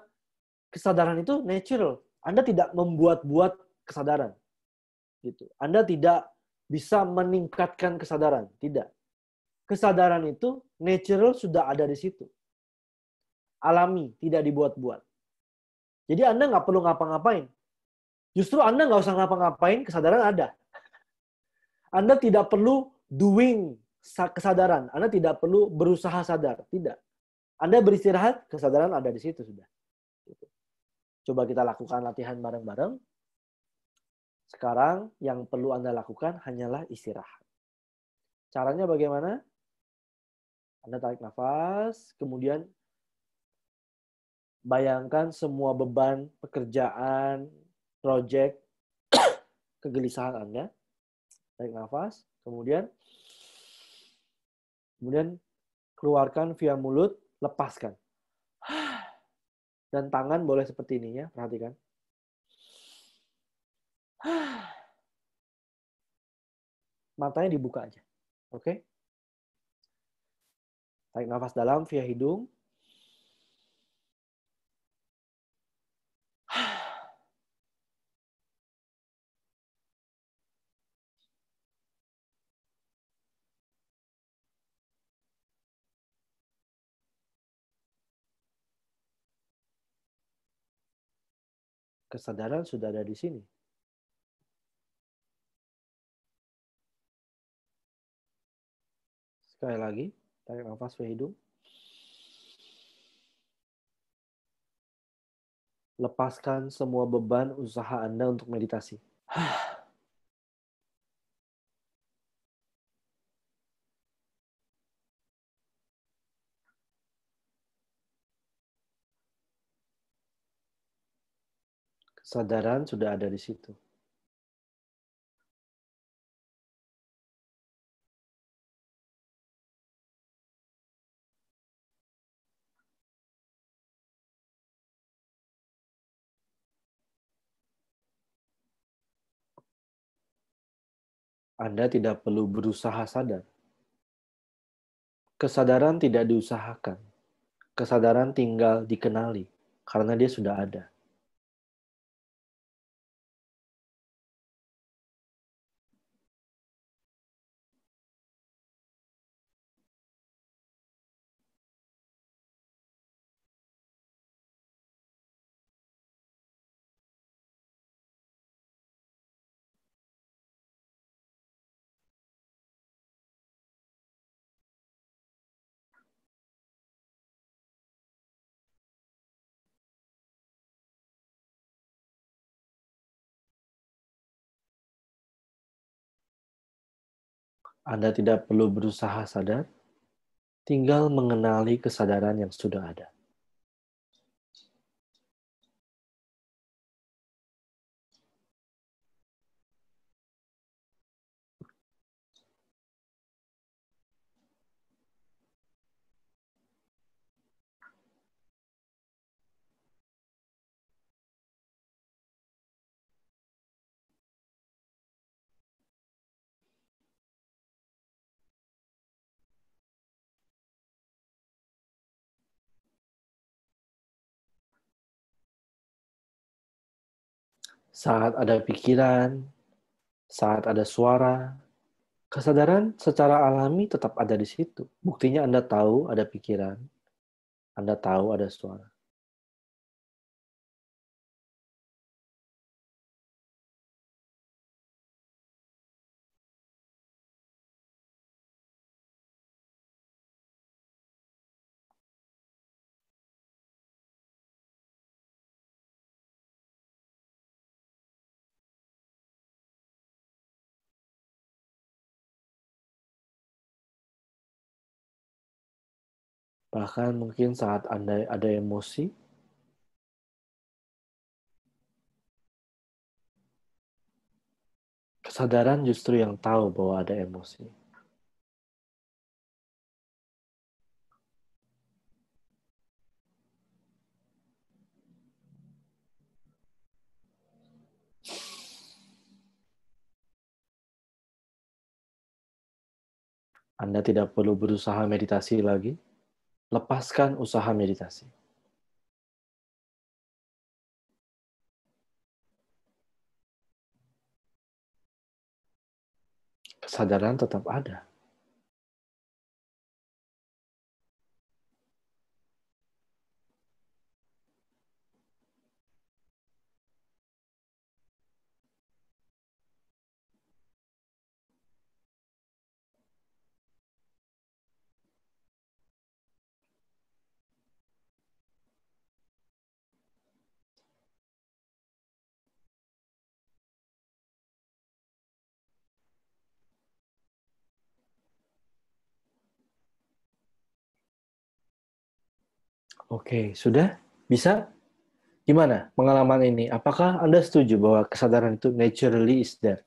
kesadaran itu natural. Anda tidak membuat-buat kesadaran. Gitu. Anda tidak bisa meningkatkan kesadaran. Tidak. Kesadaran itu natural sudah ada di situ. Alami, tidak dibuat-buat. Jadi Anda nggak perlu ngapa-ngapain. Justru Anda nggak usah ngapa-ngapain, kesadaran ada. Anda tidak perlu doing kesadaran. Anda tidak perlu berusaha sadar. Tidak. Anda beristirahat, kesadaran ada di situ sudah. Coba kita lakukan latihan bareng-bareng. Sekarang yang perlu Anda lakukan hanyalah istirahat. Caranya bagaimana? Anda tarik nafas, kemudian bayangkan semua beban pekerjaan, proyek, kegelisahan Anda. Tarik nafas, kemudian keluarkan via mulut, lepaskan. Dan tangan boleh seperti ini ya, perhatikan. Matanya dibuka aja. Oke? Tarik nafas dalam via hidung. Kesadaran sudah ada di sini. Sekali lagi, tarik nafas via hidung. Lepaskan semua beban usaha Anda untuk meditasi. Kesadaran sudah ada di situ. Anda tidak perlu berusaha sadar. Kesadaran tidak diusahakan. Kesadaran tinggal dikenali, karena dia sudah ada. Anda tidak perlu berusaha sadar, tinggal mengenali kesadaran yang sudah ada. Saat ada pikiran, saat ada suara, kesadaran secara alami tetap ada di situ. Buktinya Anda tahu ada pikiran, Anda tahu ada suara. Bahkan mungkin saat Anda ada emosi, kesadaran justru yang tahu bahwa ada emosi. Anda tidak perlu berusaha meditasi lagi. Lepaskan usaha meditasi. Kesadaran tetap ada. Oke, sudah? Bisa? Gimana pengalaman ini? Apakah Anda setuju bahwa kesadaran itu naturally is there?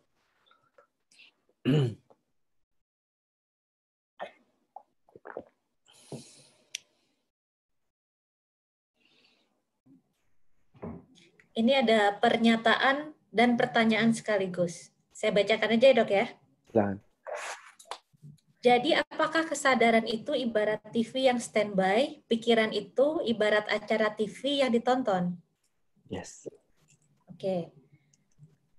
Ini ada pernyataan dan pertanyaan sekaligus. Saya bacakan aja ya, Dok ya. Silakan. Jadi apakah kesadaran itu ibarat TV yang standby, pikiran itu ibarat acara TV yang ditonton? Yes. Oke.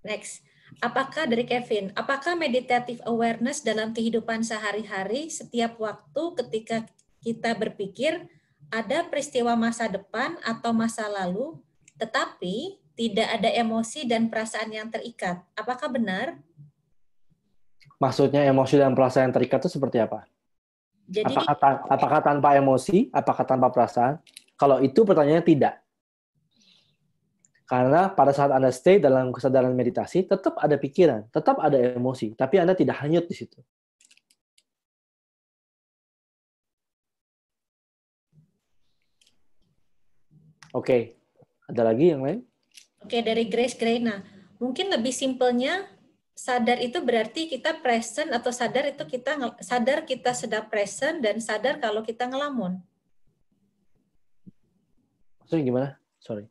Next. Apakah dari Kevin, apakah meditative awareness dalam kehidupan sehari-hari setiap waktu ketika kita berpikir ada peristiwa masa depan atau masa lalu, tetapi tidak ada emosi dan perasaan yang terikat? Apakah benar? Maksudnya emosi dan perasaan yang terikat itu seperti apa? Jadi Apakah tanpa emosi? Apakah tanpa perasaan? Kalau itu pertanyaannya tidak. Karena pada saat Anda stay dalam kesadaran meditasi, tetap ada pikiran, tetap ada emosi, tapi Anda tidak hanyut di situ. Oke, ada lagi yang lain? Oke, dari Grace Grena. Mungkin lebih simpelnya, sadar itu berarti kita present, atau sadar itu sadar kita sedang present dan sadar kalau kita ngelamun. Maksudnya gimana? Sorry.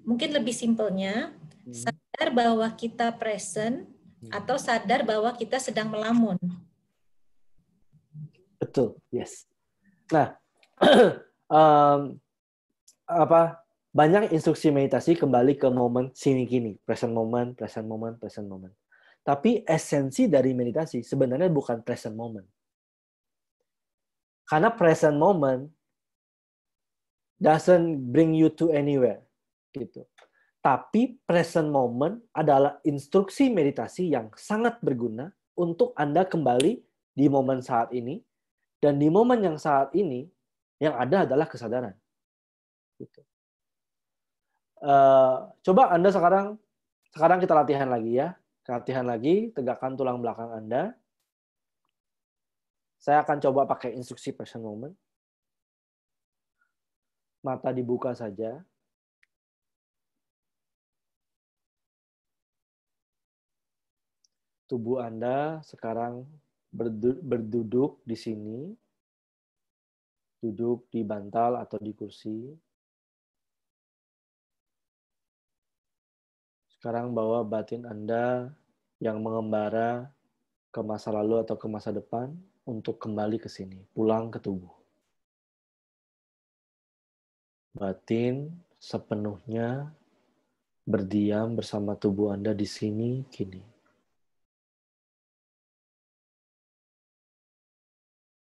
Mungkin lebih simpelnya, sadar bahwa kita present atau sadar bahwa kita sedang melamun. Betul, yes. Nah, banyak instruksi meditasi kembali ke momen sini kini, present moment, present moment, present moment. Tapi esensi dari meditasi sebenarnya bukan present moment. Karena present moment doesn't bring you to anywhere, gitu. Tapi present moment adalah instruksi meditasi yang sangat berguna untuk Anda kembali di momen saat ini, dan di momen yang saat ini yang ada adalah kesadaran. Gitu. Coba Anda sekarang kita latihan lagi ya. Latihan lagi, tegakkan tulang belakang Anda. Saya akan coba pakai instruksi present moment. Mata dibuka saja. Tubuh Anda sekarang berduduk di sini. Duduk di bantal atau di kursi. Sekarang bawa batin Anda yang mengembara ke masa lalu atau ke masa depan untuk kembali ke sini, pulang ke tubuh. Batin sepenuhnya berdiam bersama tubuh Anda di sini kini.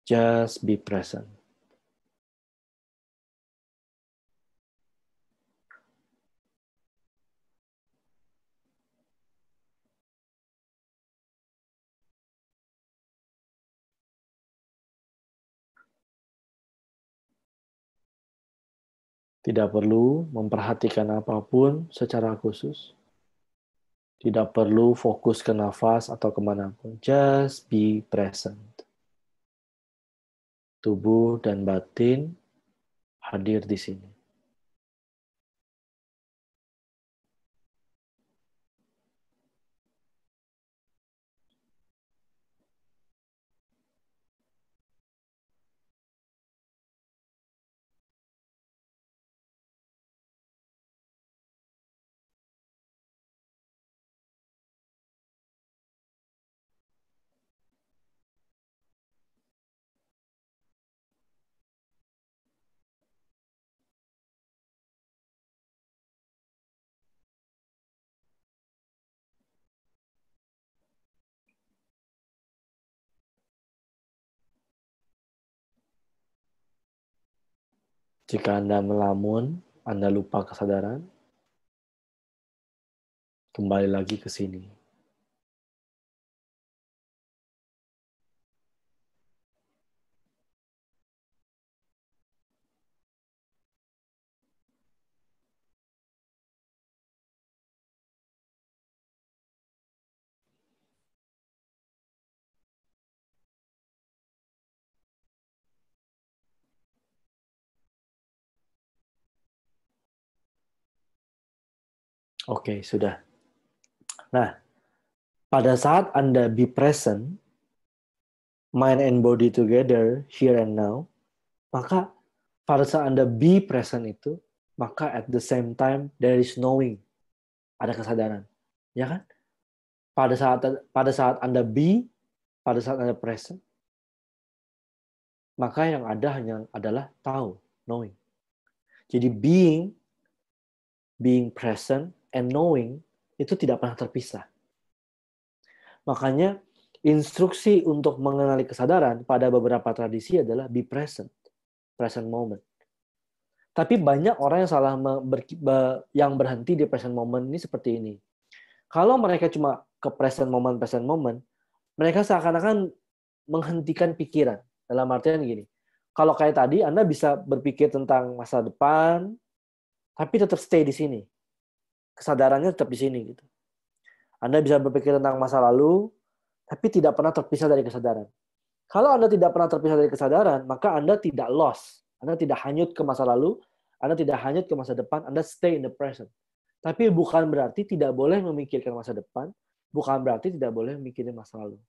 Just be present. Tidak perlu memperhatikan apapun secara khusus. Tidak perlu fokus ke nafas atau kemanapun. Just be present. Tubuh dan batin hadir di sini. Jika Anda melamun, Anda lupa kesadaran, kembali lagi ke sini. Oke, sudah. Nah, pada saat Anda be present, mind and body together, here and now, maka pada saat Anda be present itu, maka at the same time, there is knowing. Ada kesadaran. Ya kan? Pada saat Anda be, pada saat Anda present, maka yang ada hanya adalah tahu, knowing. Jadi being present, and knowing itu tidak pernah terpisah. Makanya instruksi untuk mengenali kesadaran pada beberapa tradisi adalah be present, present moment. Tapi banyak orang yang berhenti di present moment ini seperti ini. Kalau mereka cuma ke present moment, mereka seakan-akan menghentikan pikiran. Dalam artian gini, kalau kayak tadi Anda bisa berpikir tentang masa depan, tapi tetap stay di sini. Kesadarannya tetap di sini gitu. Anda bisa berpikir tentang masa lalu, tapi tidak pernah terpisah dari kesadaran. Kalau Anda tidak pernah terpisah dari kesadaran, maka Anda tidak lost. Anda tidak hanyut ke masa lalu, Anda tidak hanyut ke masa depan, Anda stay in the present. Tapi bukan berarti tidak boleh memikirkan masa depan, bukan berarti tidak boleh memikirkan masa lalu.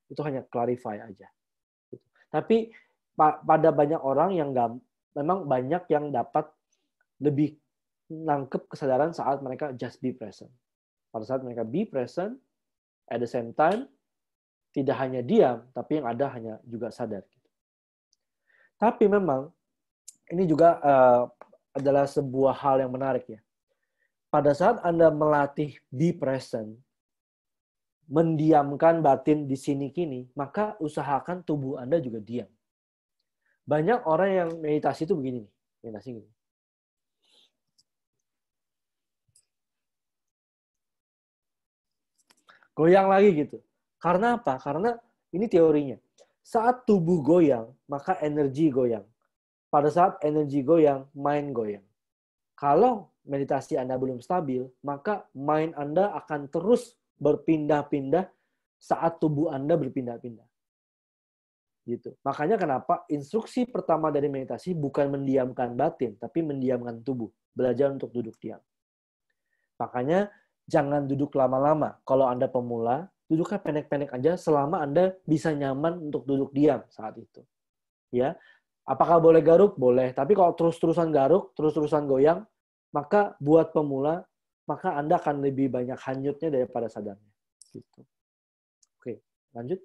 Itu hanya clarify aja. Tapi pada banyak orang yang memang banyak yang dapat lebih nangkep kesadaran saat mereka just be present. Pada saat mereka be present, at the same time, tidak hanya diam, tapi yang ada hanya juga sadar. Tapi memang, ini juga adalah sebuah hal yang menarik ya. Pada saat Anda melatih be present, mendiamkan batin di sini-kini, maka usahakan tubuh Anda juga diam. Banyak orang yang meditasi itu begini nih, meditasi gini. Goyang lagi gitu. Karena apa? Karena ini teorinya. Saat tubuh goyang, maka energi goyang. Pada saat energi goyang, mind goyang. Kalau meditasi Anda belum stabil, maka mind Anda akan terus berpindah-pindah saat tubuh Anda berpindah-pindah. Gitu. Makanya kenapa instruksi pertama dari meditasi bukan mendiamkan batin, tapi mendiamkan tubuh. Belajar untuk duduk diam. Makanya jangan duduk lama-lama. Kalau Anda pemula, duduknya pendek-pendek aja selama Anda bisa nyaman untuk duduk diam saat itu. Ya. Apakah boleh garuk? Boleh. Tapi kalau terus-terusan garuk, terus-terusan goyang, maka buat pemula, maka Anda akan lebih banyak hanyutnya daripada sadarnya. Gitu. Oke, lanjut.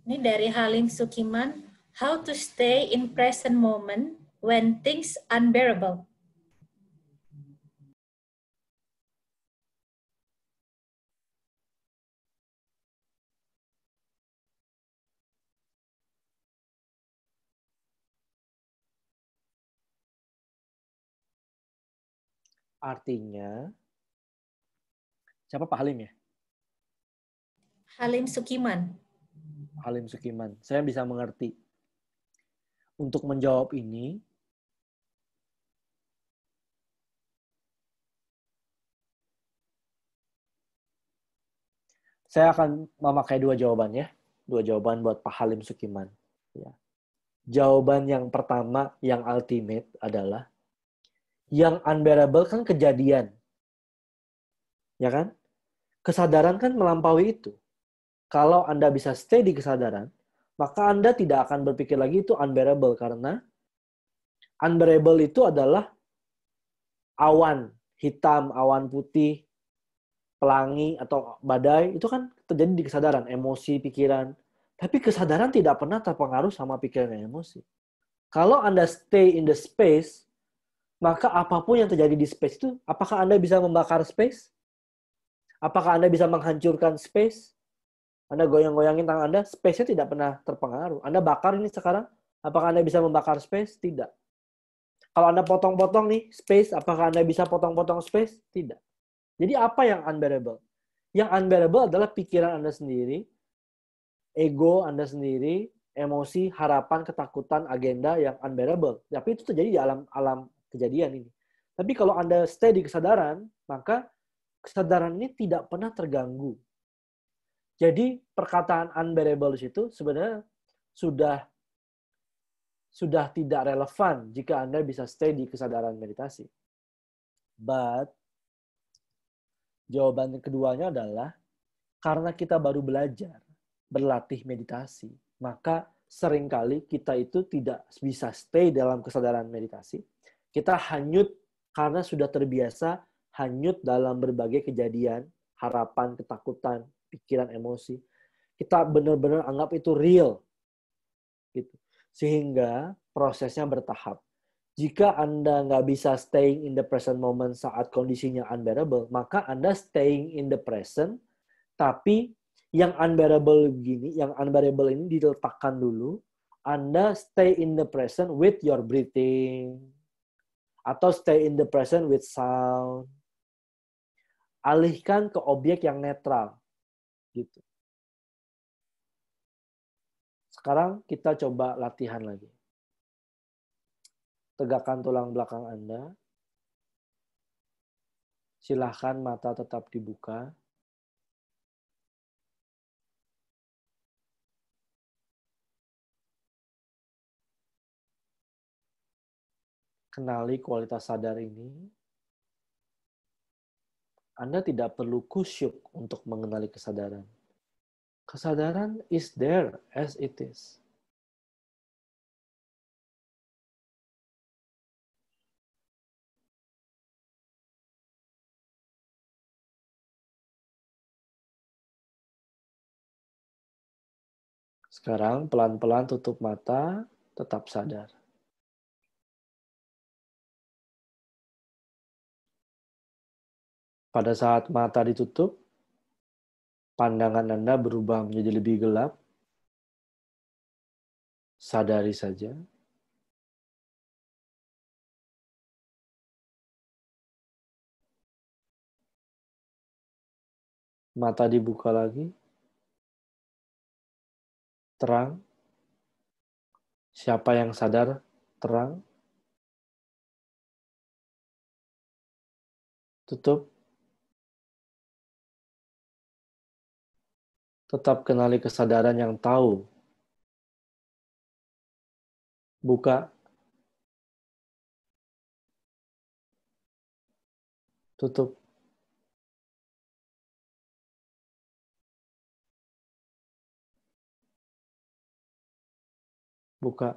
Ini dari Halim Sukiman, how to stay in present moment when things unbearable. Artinya, siapa Pak Halim ya? Halim Sukiman. Halim Sukiman. Saya bisa mengerti. Untuk menjawab ini, saya akan memakai dua jawaban ya. Dua jawaban buat Pak Halim Sukiman. Ya. Jawaban yang pertama, yang ultimate adalah, yang unbearable kan kejadian. Ya kan? Kesadaran kan melampaui itu. Kalau Anda bisa stay di kesadaran, maka Anda tidak akan berpikir lagi itu unbearable. Karena unbearable itu adalah awan hitam, awan putih, pelangi, atau badai. Itu kan terjadi di kesadaran, emosi, pikiran. Tapi kesadaran tidak pernah terpengaruh sama pikiran dan emosi. Kalau Anda stay in the space, maka apapun yang terjadi di space itu, apakah Anda bisa membakar space? Apakah Anda bisa menghancurkan space? Anda goyang-goyangin tangan Anda, space-nya tidak pernah terpengaruh. Anda bakar ini sekarang, apakah Anda bisa membakar space? Tidak. Kalau Anda potong-potong nih, space, apakah Anda bisa potong-potong space? Tidak. Jadi apa yang unbearable? Yang unbearable adalah pikiran Anda sendiri, ego Anda sendiri, emosi, harapan, ketakutan, agenda yang unbearable. Tapi itu terjadi di alam kejadian ini. Tapi kalau Anda stay di kesadaran, maka kesadaran ini tidak pernah terganggu. Jadi perkataan unbearable itu sebenarnya sudah tidak relevan jika Anda bisa stay di kesadaran meditasi. But jawaban keduanya adalah karena kita baru belajar berlatih meditasi, maka seringkali kita itu tidak bisa stay dalam kesadaran meditasi. Kita hanyut karena sudah terbiasa hanyut dalam berbagai kejadian, harapan, ketakutan, pikiran, emosi. Kita benar-benar anggap itu real. Gitu. Sehingga prosesnya bertahap. Jika Anda nggak bisa staying in the present moment saat kondisinya unbearable, maka Anda staying in the present, tapi yang unbearable ini diletakkan dulu. Anda stay in the present with your breathing. Atau stay in the present with sound. Alihkan ke objek yang netral. Gitu. Sekarang kita coba latihan lagi. Tegakkan tulang belakang Anda. Silahkan mata tetap dibuka. kenali kualitas sadar ini, Anda tidak perlu kusyuk untuk mengenali kesadaran. Kesadaran is there as it is. Sekarang pelan-pelan tutup mata, tetap sadar. Pada saat mata ditutup, pandangan Anda berubah menjadi lebih gelap. Sadari saja. Mata dibuka lagi. Terang. Siapa yang sadar terang? Tutup. Tetap kenali kesadaran yang tahu. Buka. Tutup. Buka.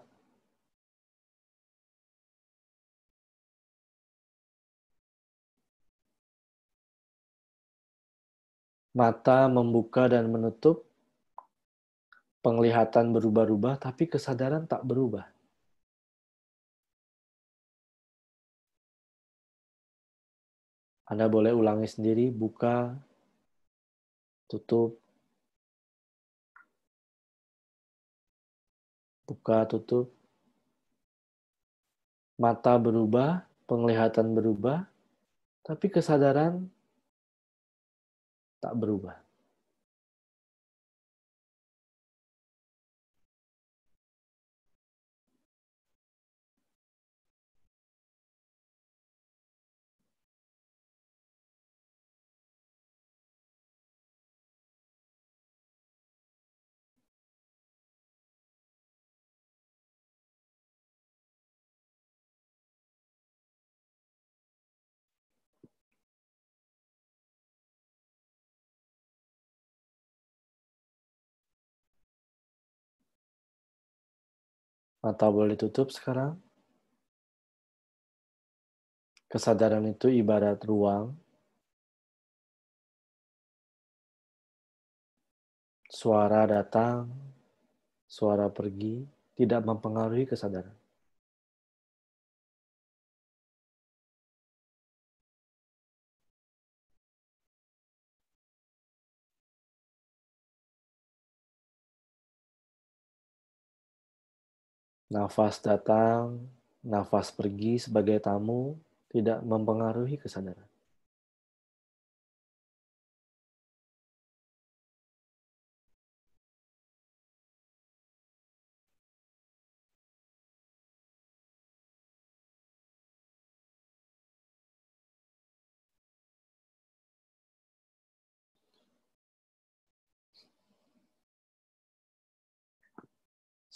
Mata membuka dan menutup. Penglihatan berubah-ubah, tapi kesadaran tak berubah. Anda boleh ulangi sendiri, buka, tutup, buka, tutup. Mata berubah, penglihatan berubah, tapi kesadaran tak berubah. Mata boleh tutup sekarang. Kesadaran itu ibarat ruang. Suara datang, suara pergi, tidak mempengaruhi kesadaran. Nafas datang, nafas pergi sebagai tamu, tidak mempengaruhi kesadaran.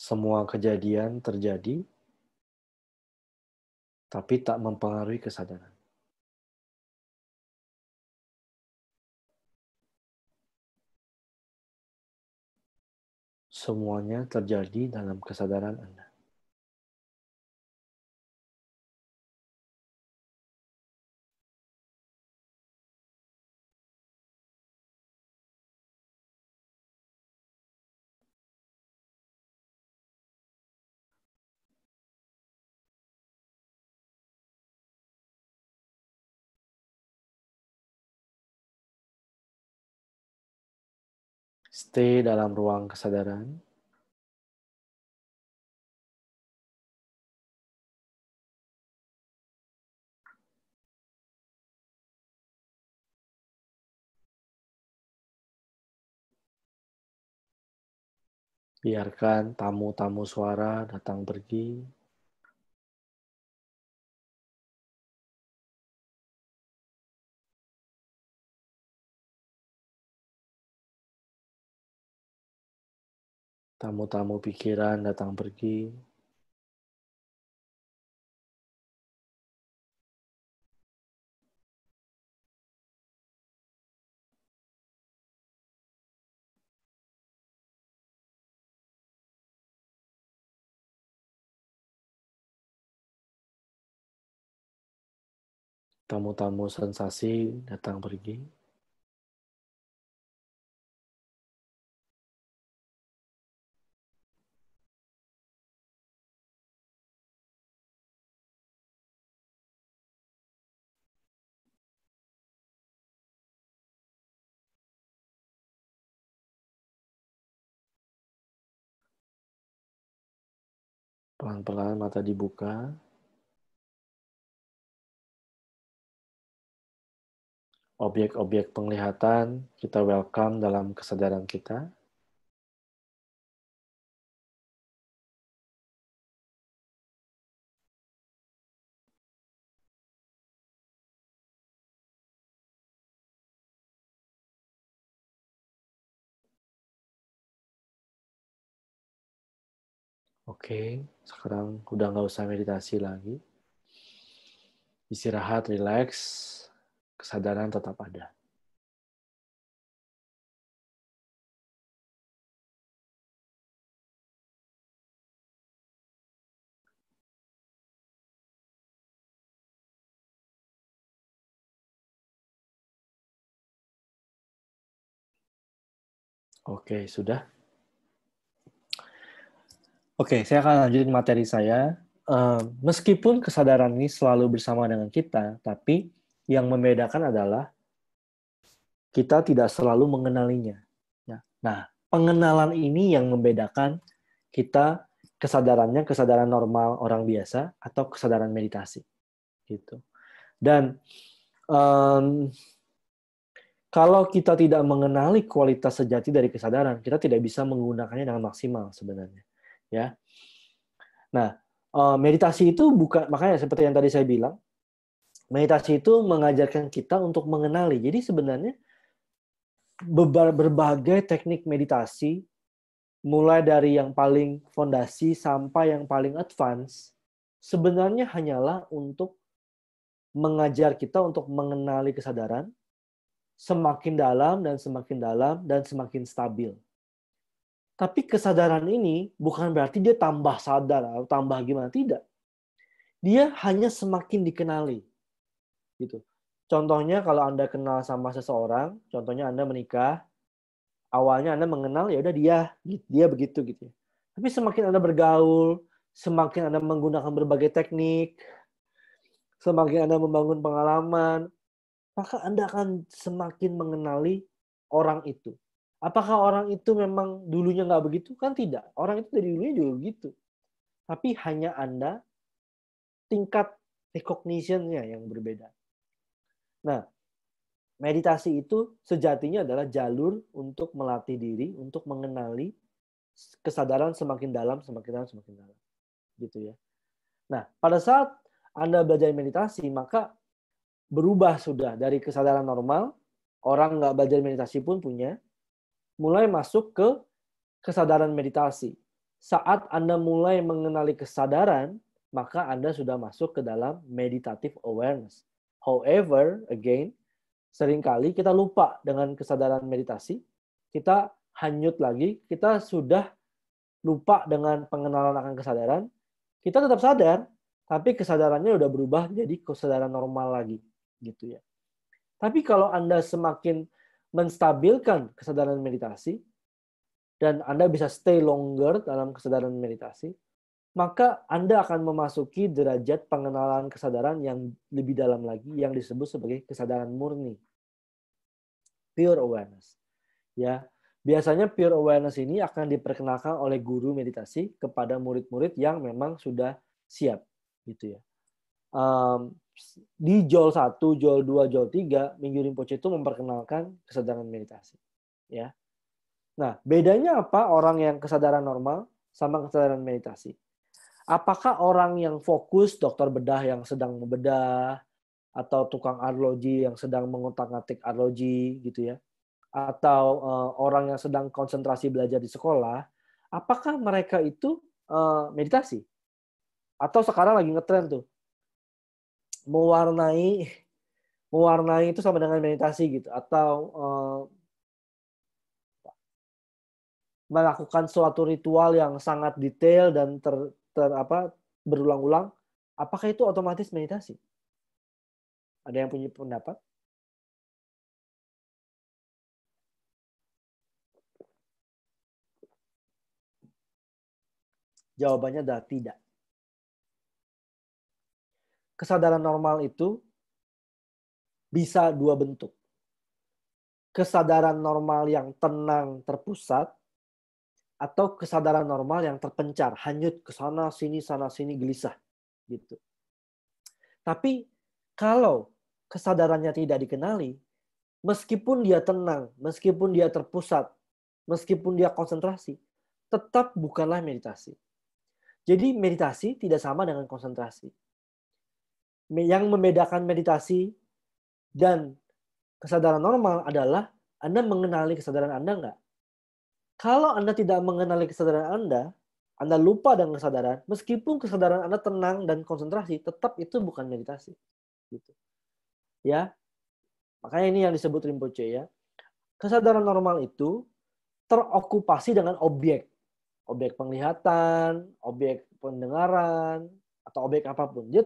Semua kejadian terjadi, tapi tak mempengaruhi kesadaran. Semuanya terjadi dalam kesadaran Anda. Stay dalam ruang kesadaran. Biarkan tamu-tamu suara datang pergi. Tamu-tamu pikiran datang pergi. Tamu-tamu sensasi datang pergi. Pelan-pelan mata dibuka. Objek-objek penglihatan kita welcome dalam kesadaran kita. Oke, sekarang udah nggak usah meditasi lagi. Istirahat, rileks, kesadaran tetap ada. Oke, sudah. Oke, saya akan lanjutin materi saya. Meskipun kesadaran ini selalu bersama dengan kita, tapi yang membedakan adalah kita tidak selalu mengenalinya. Nah, pengenalan ini yang membedakan kita kesadarannya kesadaran normal orang biasa atau kesadaran meditasi, gitu. Dan kalau kita tidak mengenali kualitas sejati dari kesadaran, kita tidak bisa menggunakannya dengan maksimal sebenarnya. Ya. Nah, meditasi itu bukan, makanya seperti yang tadi saya bilang, meditasi itu mengajarkan kita untuk mengenali. Jadi sebenarnya berbagai teknik meditasi, mulai dari yang paling fondasi sampai yang paling advance, sebenarnya hanyalah untuk mengajar kita untuk mengenali kesadaran semakin dalam dan semakin dalam dan semakin stabil. Tapi kesadaran ini bukan berarti dia tambah sadar atau tambah gimana, tidak. Dia hanya semakin dikenali. Gitu. Contohnya kalau Anda kenal sama seseorang, contohnya Anda menikah, awalnya Anda mengenal ya udah dia begitu gitu. Tapi semakin Anda bergaul, semakin Anda menggunakan berbagai teknik, semakin Anda membangun pengalaman, maka Anda akan semakin mengenali orang itu. Apakah orang itu memang dulunya nggak begitu? Kan tidak. Orang itu dari dulunya juga begitu. Tapi hanya Anda tingkat recognition-nya yang berbeda. Nah, meditasi itu sejatinya adalah jalur untuk melatih diri, untuk mengenali kesadaran semakin dalam, semakin dalam, semakin dalam. Gitu ya. Nah, pada saat Anda belajar meditasi, maka berubah sudah dari kesadaran normal, orang nggak belajar meditasi pun punya, mulai masuk ke kesadaran meditasi. Saat Anda mulai mengenali kesadaran, maka Anda sudah masuk ke dalam meditative awareness. However, again, seringkali kita lupa dengan kesadaran meditasi, kita hanyut lagi, kita sudah lupa dengan pengenalan akan kesadaran, kita tetap sadar, tapi kesadarannya udah berubah jadi kesadaran normal lagi, gitu ya. Tapi kalau Anda semakin menstabilkan kesadaran meditasi, dan Anda bisa stay longer dalam kesadaran meditasi, maka Anda akan memasuki derajat pengenalan kesadaran yang lebih dalam lagi, yang disebut sebagai kesadaran murni. Pure awareness. Ya, biasanya pure awareness ini akan diperkenalkan oleh guru meditasi kepada murid-murid yang memang sudah siap, gitu ya. Di Jol 1, Jol 2, Jol 3, Mingyu Rinpoche itu memperkenalkan kesadaran meditasi. Ya. Nah, bedanya apa orang yang kesadaran normal sama kesadaran meditasi? Apakah orang yang fokus, dokter bedah yang sedang membedah, atau tukang arloji yang sedang mengutak-atik arloji, gitu ya, atau orang yang sedang konsentrasi belajar di sekolah, apakah mereka itu meditasi? Atau sekarang lagi ngetren tuh, mewarnai itu sama dengan meditasi gitu, atau melakukan suatu ritual yang sangat detail dan berulang-ulang, apakah itu otomatis meditasi? Ada yang punya pendapat? Jawabannya adalah tidak. Kesadaran normal itu bisa dua bentuk. Kesadaran normal yang tenang, terpusat, atau kesadaran normal yang terpencar, hanyut ke sana sini gelisah gitu. Tapi kalau kesadarannya tidak dikenali, meskipun dia tenang, meskipun dia terpusat, meskipun dia konsentrasi, tetap bukanlah meditasi. Jadi meditasi tidak sama dengan konsentrasi. Yang membedakan meditasi dan kesadaran normal adalah Anda mengenali kesadaran Anda nggak? Kalau Anda tidak mengenali kesadaran Anda lupa dengan kesadaran, meskipun kesadaran Anda tenang dan konsentrasi, tetap itu bukan meditasi. Gitu. Ya, makanya ini yang disebut Rinpoche ya. Kesadaran normal itu terokupasi dengan objek penglihatan, objek pendengaran, atau objek apapun. Dia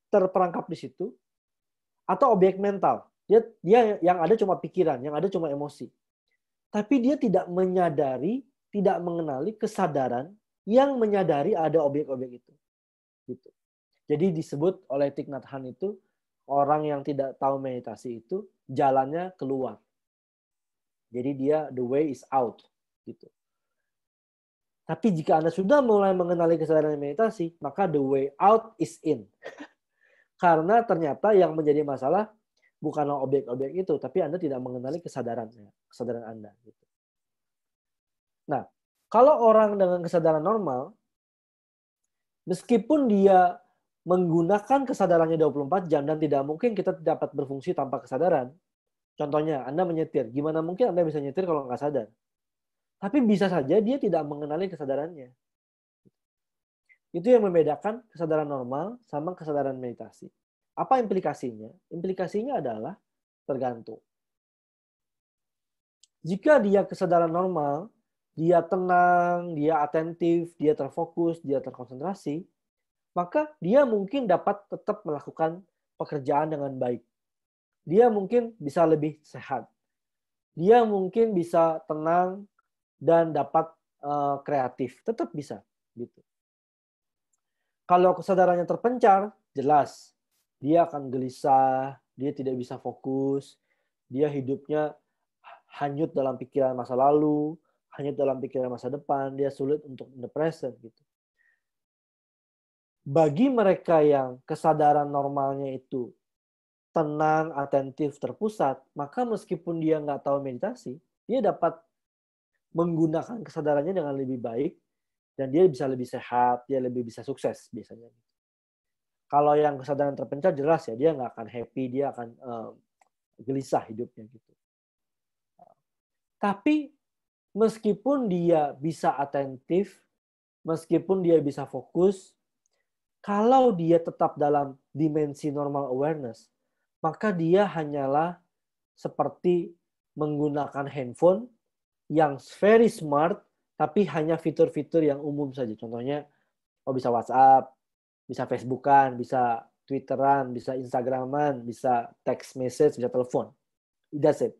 terperangkap di situ, atau objek mental. Dia yang ada cuma pikiran, yang ada cuma emosi. Tapi dia tidak menyadari, tidak mengenali kesadaran yang menyadari ada objek-objek itu. Gitu. Jadi disebut oleh Thich Nhat Hanh itu, orang yang tidak tahu meditasi itu jalannya keluar. Jadi dia the way is out. Gitu. Tapi jika Anda sudah mulai mengenali kesadaran meditasi, maka the way out is in. Karena ternyata yang menjadi masalah bukanlah objek-objek itu, tapi Anda tidak mengenali kesadaran Anda. Gitu. Nah, kalau orang dengan kesadaran normal, meskipun dia menggunakan kesadarannya 24 jam dan tidak mungkin kita dapat berfungsi tanpa kesadaran. Contohnya, Anda menyetir. Gimana mungkin Anda bisa nyetir kalau nggak sadar? Tapi bisa saja dia tidak mengenali kesadarannya. Itu yang membedakan kesadaran normal sama kesadaran meditasi. Apa implikasinya? Implikasinya adalah tergantung. Jika dia kesadaran normal, dia tenang, dia atentif, dia terfokus, dia terkonsentrasi, maka dia mungkin dapat tetap melakukan pekerjaan dengan baik. Dia mungkin bisa lebih sehat. Dia mungkin bisa tenang dan dapat kreatif. Tetap bisa. Gitu. Kalau kesadarannya terpencar, jelas. Dia akan gelisah, dia tidak bisa fokus, dia hidupnya hanyut dalam pikiran masa lalu, hanyut dalam pikiran masa depan, dia sulit untuk in the present. Gitu. Bagi mereka yang kesadaran normalnya itu tenang, atentif, terpusat, maka meskipun dia nggak tahu meditasi, dia dapat menggunakan kesadarannya dengan lebih baik, dan dia bisa lebih sehat, dia lebih bisa sukses biasanya. Kalau yang kesadaran terpencar jelas ya, dia nggak akan happy, dia akan gelisah hidupnya gitu. Tapi meskipun dia bisa atentif, meskipun dia bisa fokus, kalau dia tetap dalam dimensi normal awareness, maka dia hanyalah seperti menggunakan handphone yang very smart, tapi hanya fitur-fitur yang umum saja. Contohnya, bisa WhatsApp, bisa Facebookan, bisa Twitteran, bisa Instagraman, bisa text message, bisa telepon. That's it.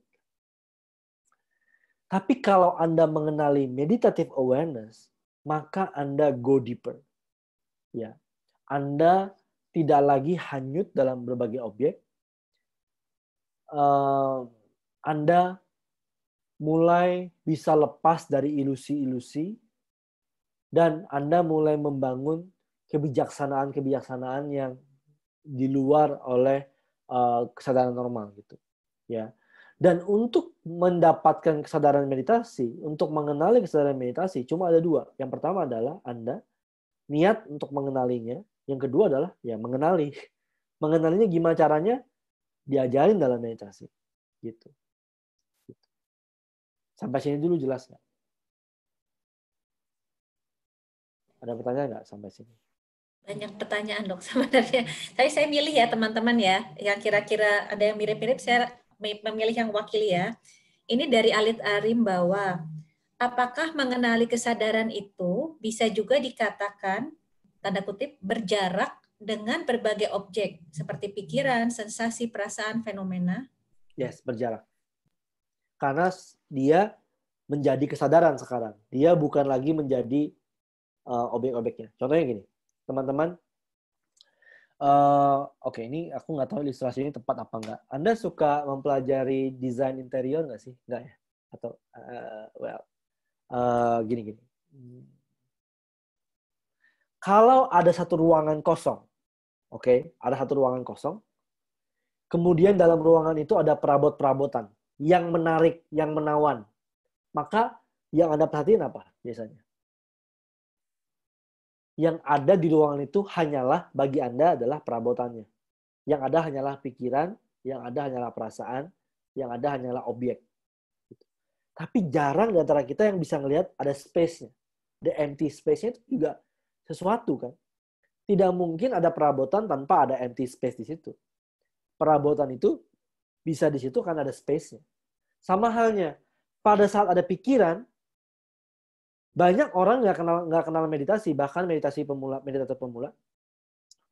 Tapi kalau Anda mengenali meditative awareness, maka Anda go deeper. Ya, Anda tidak lagi hanyut dalam berbagai objek. Anda mulai bisa lepas dari ilusi-ilusi, dan Anda mulai membangun kebijaksanaan-kebijaksanaan yang di luar oleh kesadaran normal gitu. Ya. Dan untuk mendapatkan kesadaran meditasi, untuk mengenali kesadaran meditasi, cuma ada dua. Yang pertama adalah Anda niat untuk mengenalinya. Yang kedua adalah ya mengenali. Mengenalinya gimana caranya? Diajarin dalam meditasi. Gitu. Sampai sini dulu jelas nggak? Ada pertanyaan nggak sampai sini? Banyak pertanyaan dok sebenarnya. Tapi saya milih ya teman-teman ya, yang kira-kira ada yang mirip-mirip, saya memilih yang wakili ya. Ini dari Alit Arim bahwa apakah mengenali kesadaran itu bisa juga dikatakan, tanda kutip, berjarak dengan berbagai objek seperti pikiran, sensasi, perasaan, fenomena. Yes, berjarak. Karena dia menjadi kesadaran sekarang. Dia bukan lagi menjadi objek-objeknya. Contohnya gini, teman-teman. Oke, ini aku nggak tahu ilustrasi ini tepat apa enggak. Anda suka mempelajari desain interior nggak sih? Nggak ya? Atau, gini. Kalau ada satu ruangan kosong, oke, ada satu ruangan kosong, kemudian dalam ruangan itu ada perabot-perabotan yang menarik, yang menawan. Maka yang Anda perhatiin apa biasanya? Yang ada di ruangan itu hanyalah bagi Anda adalah perabotannya. Yang ada hanyalah pikiran, yang ada hanyalah perasaan, yang ada hanyalah objek. Tapi jarang di antara kita yang bisa ngelihat ada space-nya. The empty space-nya itu juga sesuatu kan. Tidak mungkin ada perabotan tanpa ada empty space di situ. Perabotan itu bisa di situ karena ada space-nya. Sama halnya, pada saat ada pikiran, banyak orang nggak kenal meditasi, bahkan meditator pemula.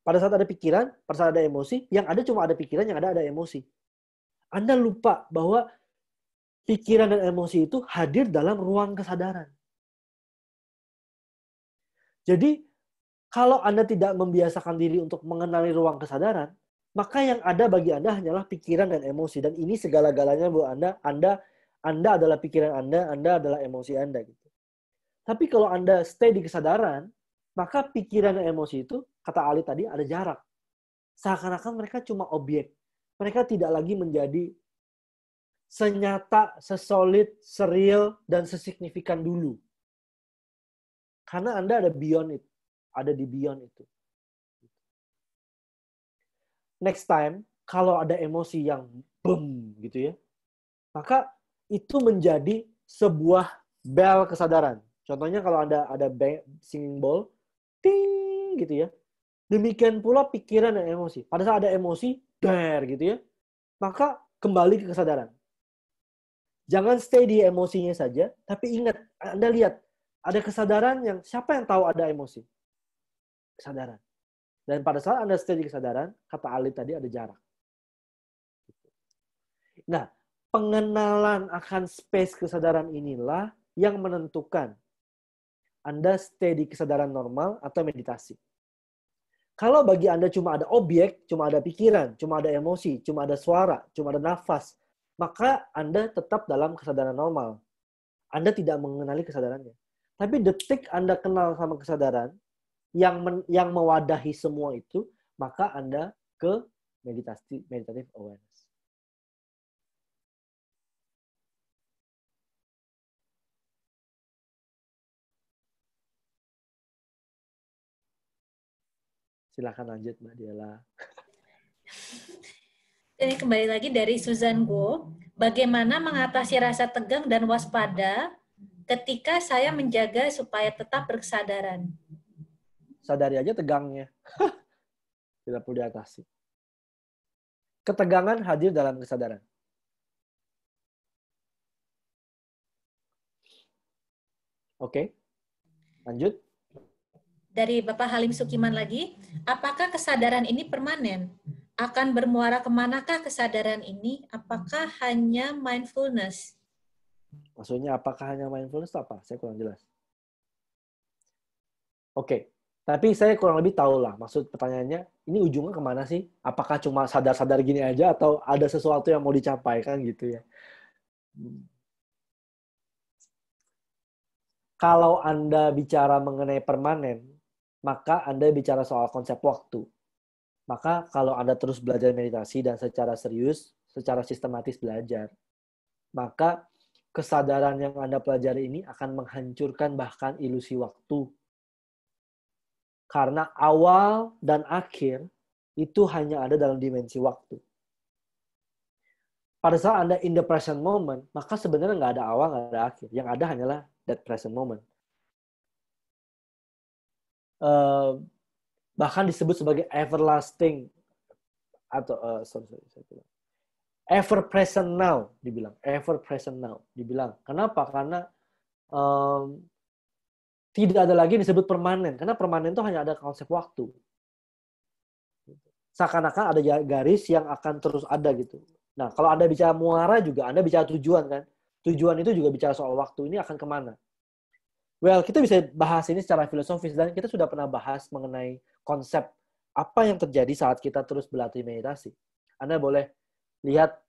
Pada saat ada pikiran, pada saat ada emosi, yang ada cuma ada pikiran, yang ada emosi. Anda lupa bahwa pikiran dan emosi itu hadir dalam ruang kesadaran. Jadi, kalau Anda tidak membiasakan diri untuk mengenali ruang kesadaran, maka yang ada bagi Anda hanyalah pikiran dan emosi. Dan ini segala-galanya buat Anda. Anda adalah pikiran Anda adalah emosi Anda. Gitu. Tapi kalau Anda stay di kesadaran, maka pikiran dan emosi itu, kata Ali tadi, ada jarak. Seakan-akan mereka cuma objek. Mereka tidak lagi menjadi senyata, sesolid, sereal, dan sesignifikan dulu. Karena Anda ada beyond it. Ada di beyond itu. Next time, kalau ada emosi yang boom gitu ya, maka itu menjadi sebuah bel kesadaran. Contohnya kalau ada singing bowl, ting gitu ya. Demikian pula pikiran dan emosi. Pada saat ada emosi, der gitu ya, maka kembali ke kesadaran. Jangan stay di emosinya saja, tapi ingat, Anda lihat, ada kesadaran yang, siapa yang tahu ada emosi? Kesadaran. Dan pada saat Anda stay di kesadaran, kata Ali tadi ada jarak. Nah, pengenalan akan space kesadaran inilah yang menentukan Anda stay di kesadaran normal atau meditasi. Kalau bagi Anda cuma ada objek, cuma ada pikiran, cuma ada emosi, cuma ada suara, cuma ada nafas, maka Anda tetap dalam kesadaran normal. Anda tidak mengenali kesadarannya. Tapi detik Anda kenal sama kesadaran, yang mewadahi semua itu, maka Anda ke meditative awareness. Silakan lanjut, Mbak Diela. Ini kembali lagi dari Susan Go. Bagaimana mengatasi rasa tegang dan waspada ketika saya menjaga supaya tetap berkesadaran? Sadari aja tegangnya. Tidak perlu diatasi. Ketegangan hadir dalam kesadaran. Oke. Lanjut. Dari Bapak Halim Sukiman lagi, apakah kesadaran ini permanen? Akan bermuara kemanakah kesadaran ini? Apakah hanya mindfulness? Maksudnya apakah hanya mindfulness atau apa? Saya kurang jelas. Oke. Tapi saya kurang lebih tahu lah, maksud pertanyaannya, ini ujungnya kemana sih? Apakah cuma sadar-sadar gini aja atau ada sesuatu yang mau dicapai kan gitu ya? Kalau Anda bicara mengenai permanen, maka Anda bicara soal konsep waktu. Maka kalau Anda terus belajar meditasi dan secara serius, secara sistematis belajar, maka kesadaran yang Anda pelajari ini akan menghancurkan bahkan ilusi waktu. Karena awal dan akhir itu hanya ada dalam dimensi waktu. Pada saat Anda in the present moment, maka sebenarnya nggak ada awal, nggak ada akhir. Yang ada hanyalah that present moment. Bahkan disebut sebagai everlasting atau ever present now dibilang, ever present now dibilang. Kenapa? Karena tidak ada lagi disebut permanen, karena permanen itu hanya ada konsep waktu. seakan-akan ada garis yang akan terus ada gitu. Nah, kalau Anda bicara muara juga, Anda bicara tujuan kan. Tujuan itu juga bicara soal waktu, ini akan kemana. Well, kita bisa bahas ini secara filosofis, dan kita sudah pernah bahas mengenai konsep apa yang terjadi saat kita terus berlatih meditasi. Anda boleh lihat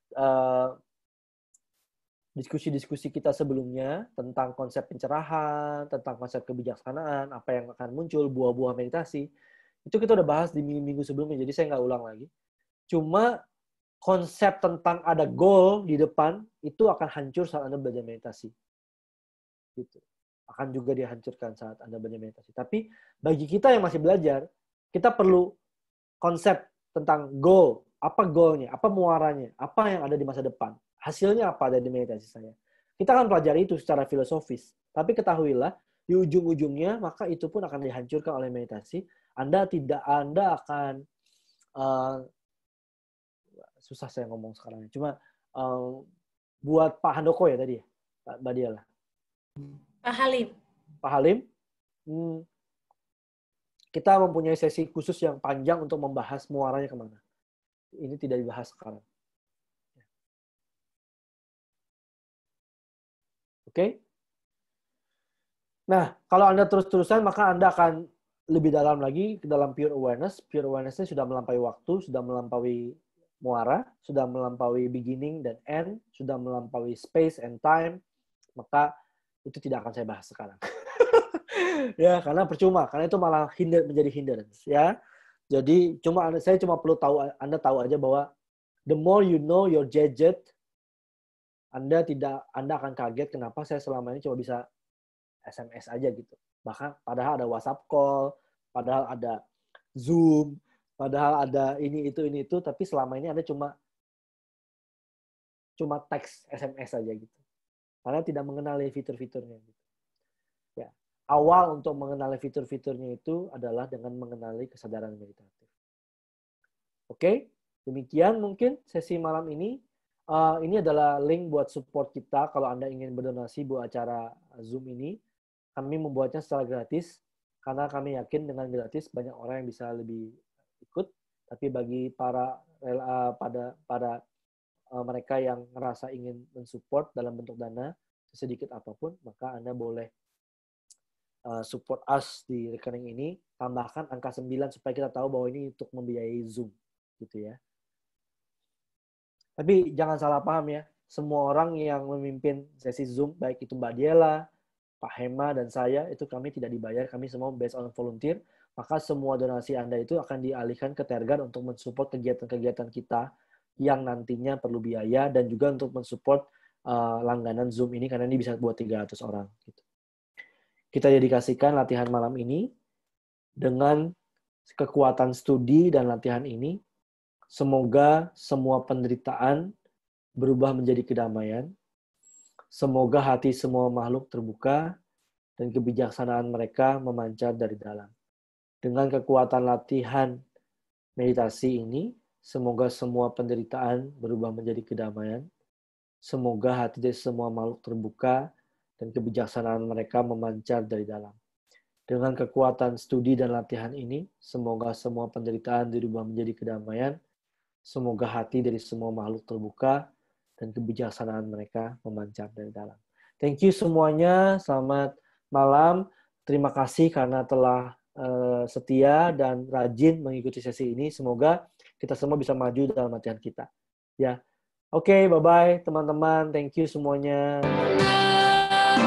diskusi-diskusi kita sebelumnya tentang konsep pencerahan, tentang konsep kebijaksanaan, apa yang akan muncul, buah-buah meditasi. Itu kita udah bahas di minggu sebelumnya, jadi saya nggak ulang lagi. Cuma konsep tentang ada goal di depan, itu akan hancur saat Anda belajar meditasi. Gitu. Akan juga dihancurkan saat Anda belajar meditasi. Tapi bagi kita yang masih belajar, kita perlu konsep tentang goal. Apa goalnya? Apa muaranya? Apa yang ada di masa depan? Hasilnya apa dari meditasi saya? Kita akan pelajari itu secara filosofis. Tapi ketahuilah, di ujung-ujungnya, maka itu pun akan dihancurkan oleh meditasi. Anda akan susah saya ngomong sekarang. Cuma buat Pak Handoko ya tadi ya, Pak Badiala. Pak Halim. Pak Halim, kita mempunyai sesi khusus yang panjang untuk membahas muaranya kemana. Ini tidak dibahas sekarang. Oke? Nah, kalau Anda terus-terusan, maka Anda akan lebih dalam lagi ke dalam pure awareness. Pure awareness-nya sudah melampaui waktu, sudah melampaui muara, sudah melampaui beginning dan end, sudah melampaui space and time, maka itu tidak akan saya bahas sekarang. Ya, karena percuma, karena itu malah menjadi hindrance, ya. Jadi saya cuma perlu Anda tahu aja bahwa the more you know your gadget, Anda akan kaget kenapa saya selama ini cuma bisa SMS aja gitu. Bahkan padahal ada WhatsApp call, padahal ada Zoom, padahal ada ini itu, tapi selama ini Anda cuma teks SMS aja gitu. Karena tidak mengenali fitur-fiturnya gitu. Ya. Awal untuk mengenali fitur-fiturnya itu adalah dengan mengenali kesadaran meditatif. Oke, demikian mungkin sesi malam ini. Ini adalah link buat support kita kalau Anda ingin berdonasi buat acara Zoom ini. Kami membuatnya secara gratis karena kami yakin dengan gratis banyak orang yang bisa lebih ikut. Tapi bagi para mereka yang merasa ingin mensupport dalam bentuk dana sedikit apapun, maka Anda boleh support us di rekening ini. Tambahkan angka 9 supaya kita tahu bahwa ini untuk membiayai Zoom, gitu ya. Tapi jangan salah paham ya, semua orang yang memimpin sesi Zoom, baik itu Mbak Diela, Pak Hema, dan saya, itu kami tidak dibayar, kami semua based on volunteer, maka semua donasi Anda itu akan dialihkan ke Tergar untuk mensupport kegiatan-kegiatan kita yang nantinya perlu biaya, dan juga untuk mensupport langganan Zoom ini, karena ini bisa buat 300 orang. Gitu. Kita dedikasikan latihan malam ini dengan kekuatan studi dan latihan ini. Semoga semua penderitaan berubah menjadi kedamaian. Semoga hati semua makhluk terbuka dan kebijaksanaan mereka memancar dari dalam. Dengan kekuatan latihan meditasi ini, semoga semua penderitaan berubah menjadi kedamaian. Semoga hati dari semua makhluk terbuka dan kebijaksanaan mereka memancar dari dalam. Dengan kekuatan studi dan latihan ini, semoga semua penderitaan dirubah menjadi kedamaian. Semoga hati dari semua makhluk terbuka dan kebijaksanaan mereka memancar dari dalam. Thank you semuanya. Selamat malam. Terima kasih karena telah setia dan rajin mengikuti sesi ini. Semoga kita semua bisa maju dalam latihan kita. Ya. Oke, bye-bye teman-teman. Thank you semuanya.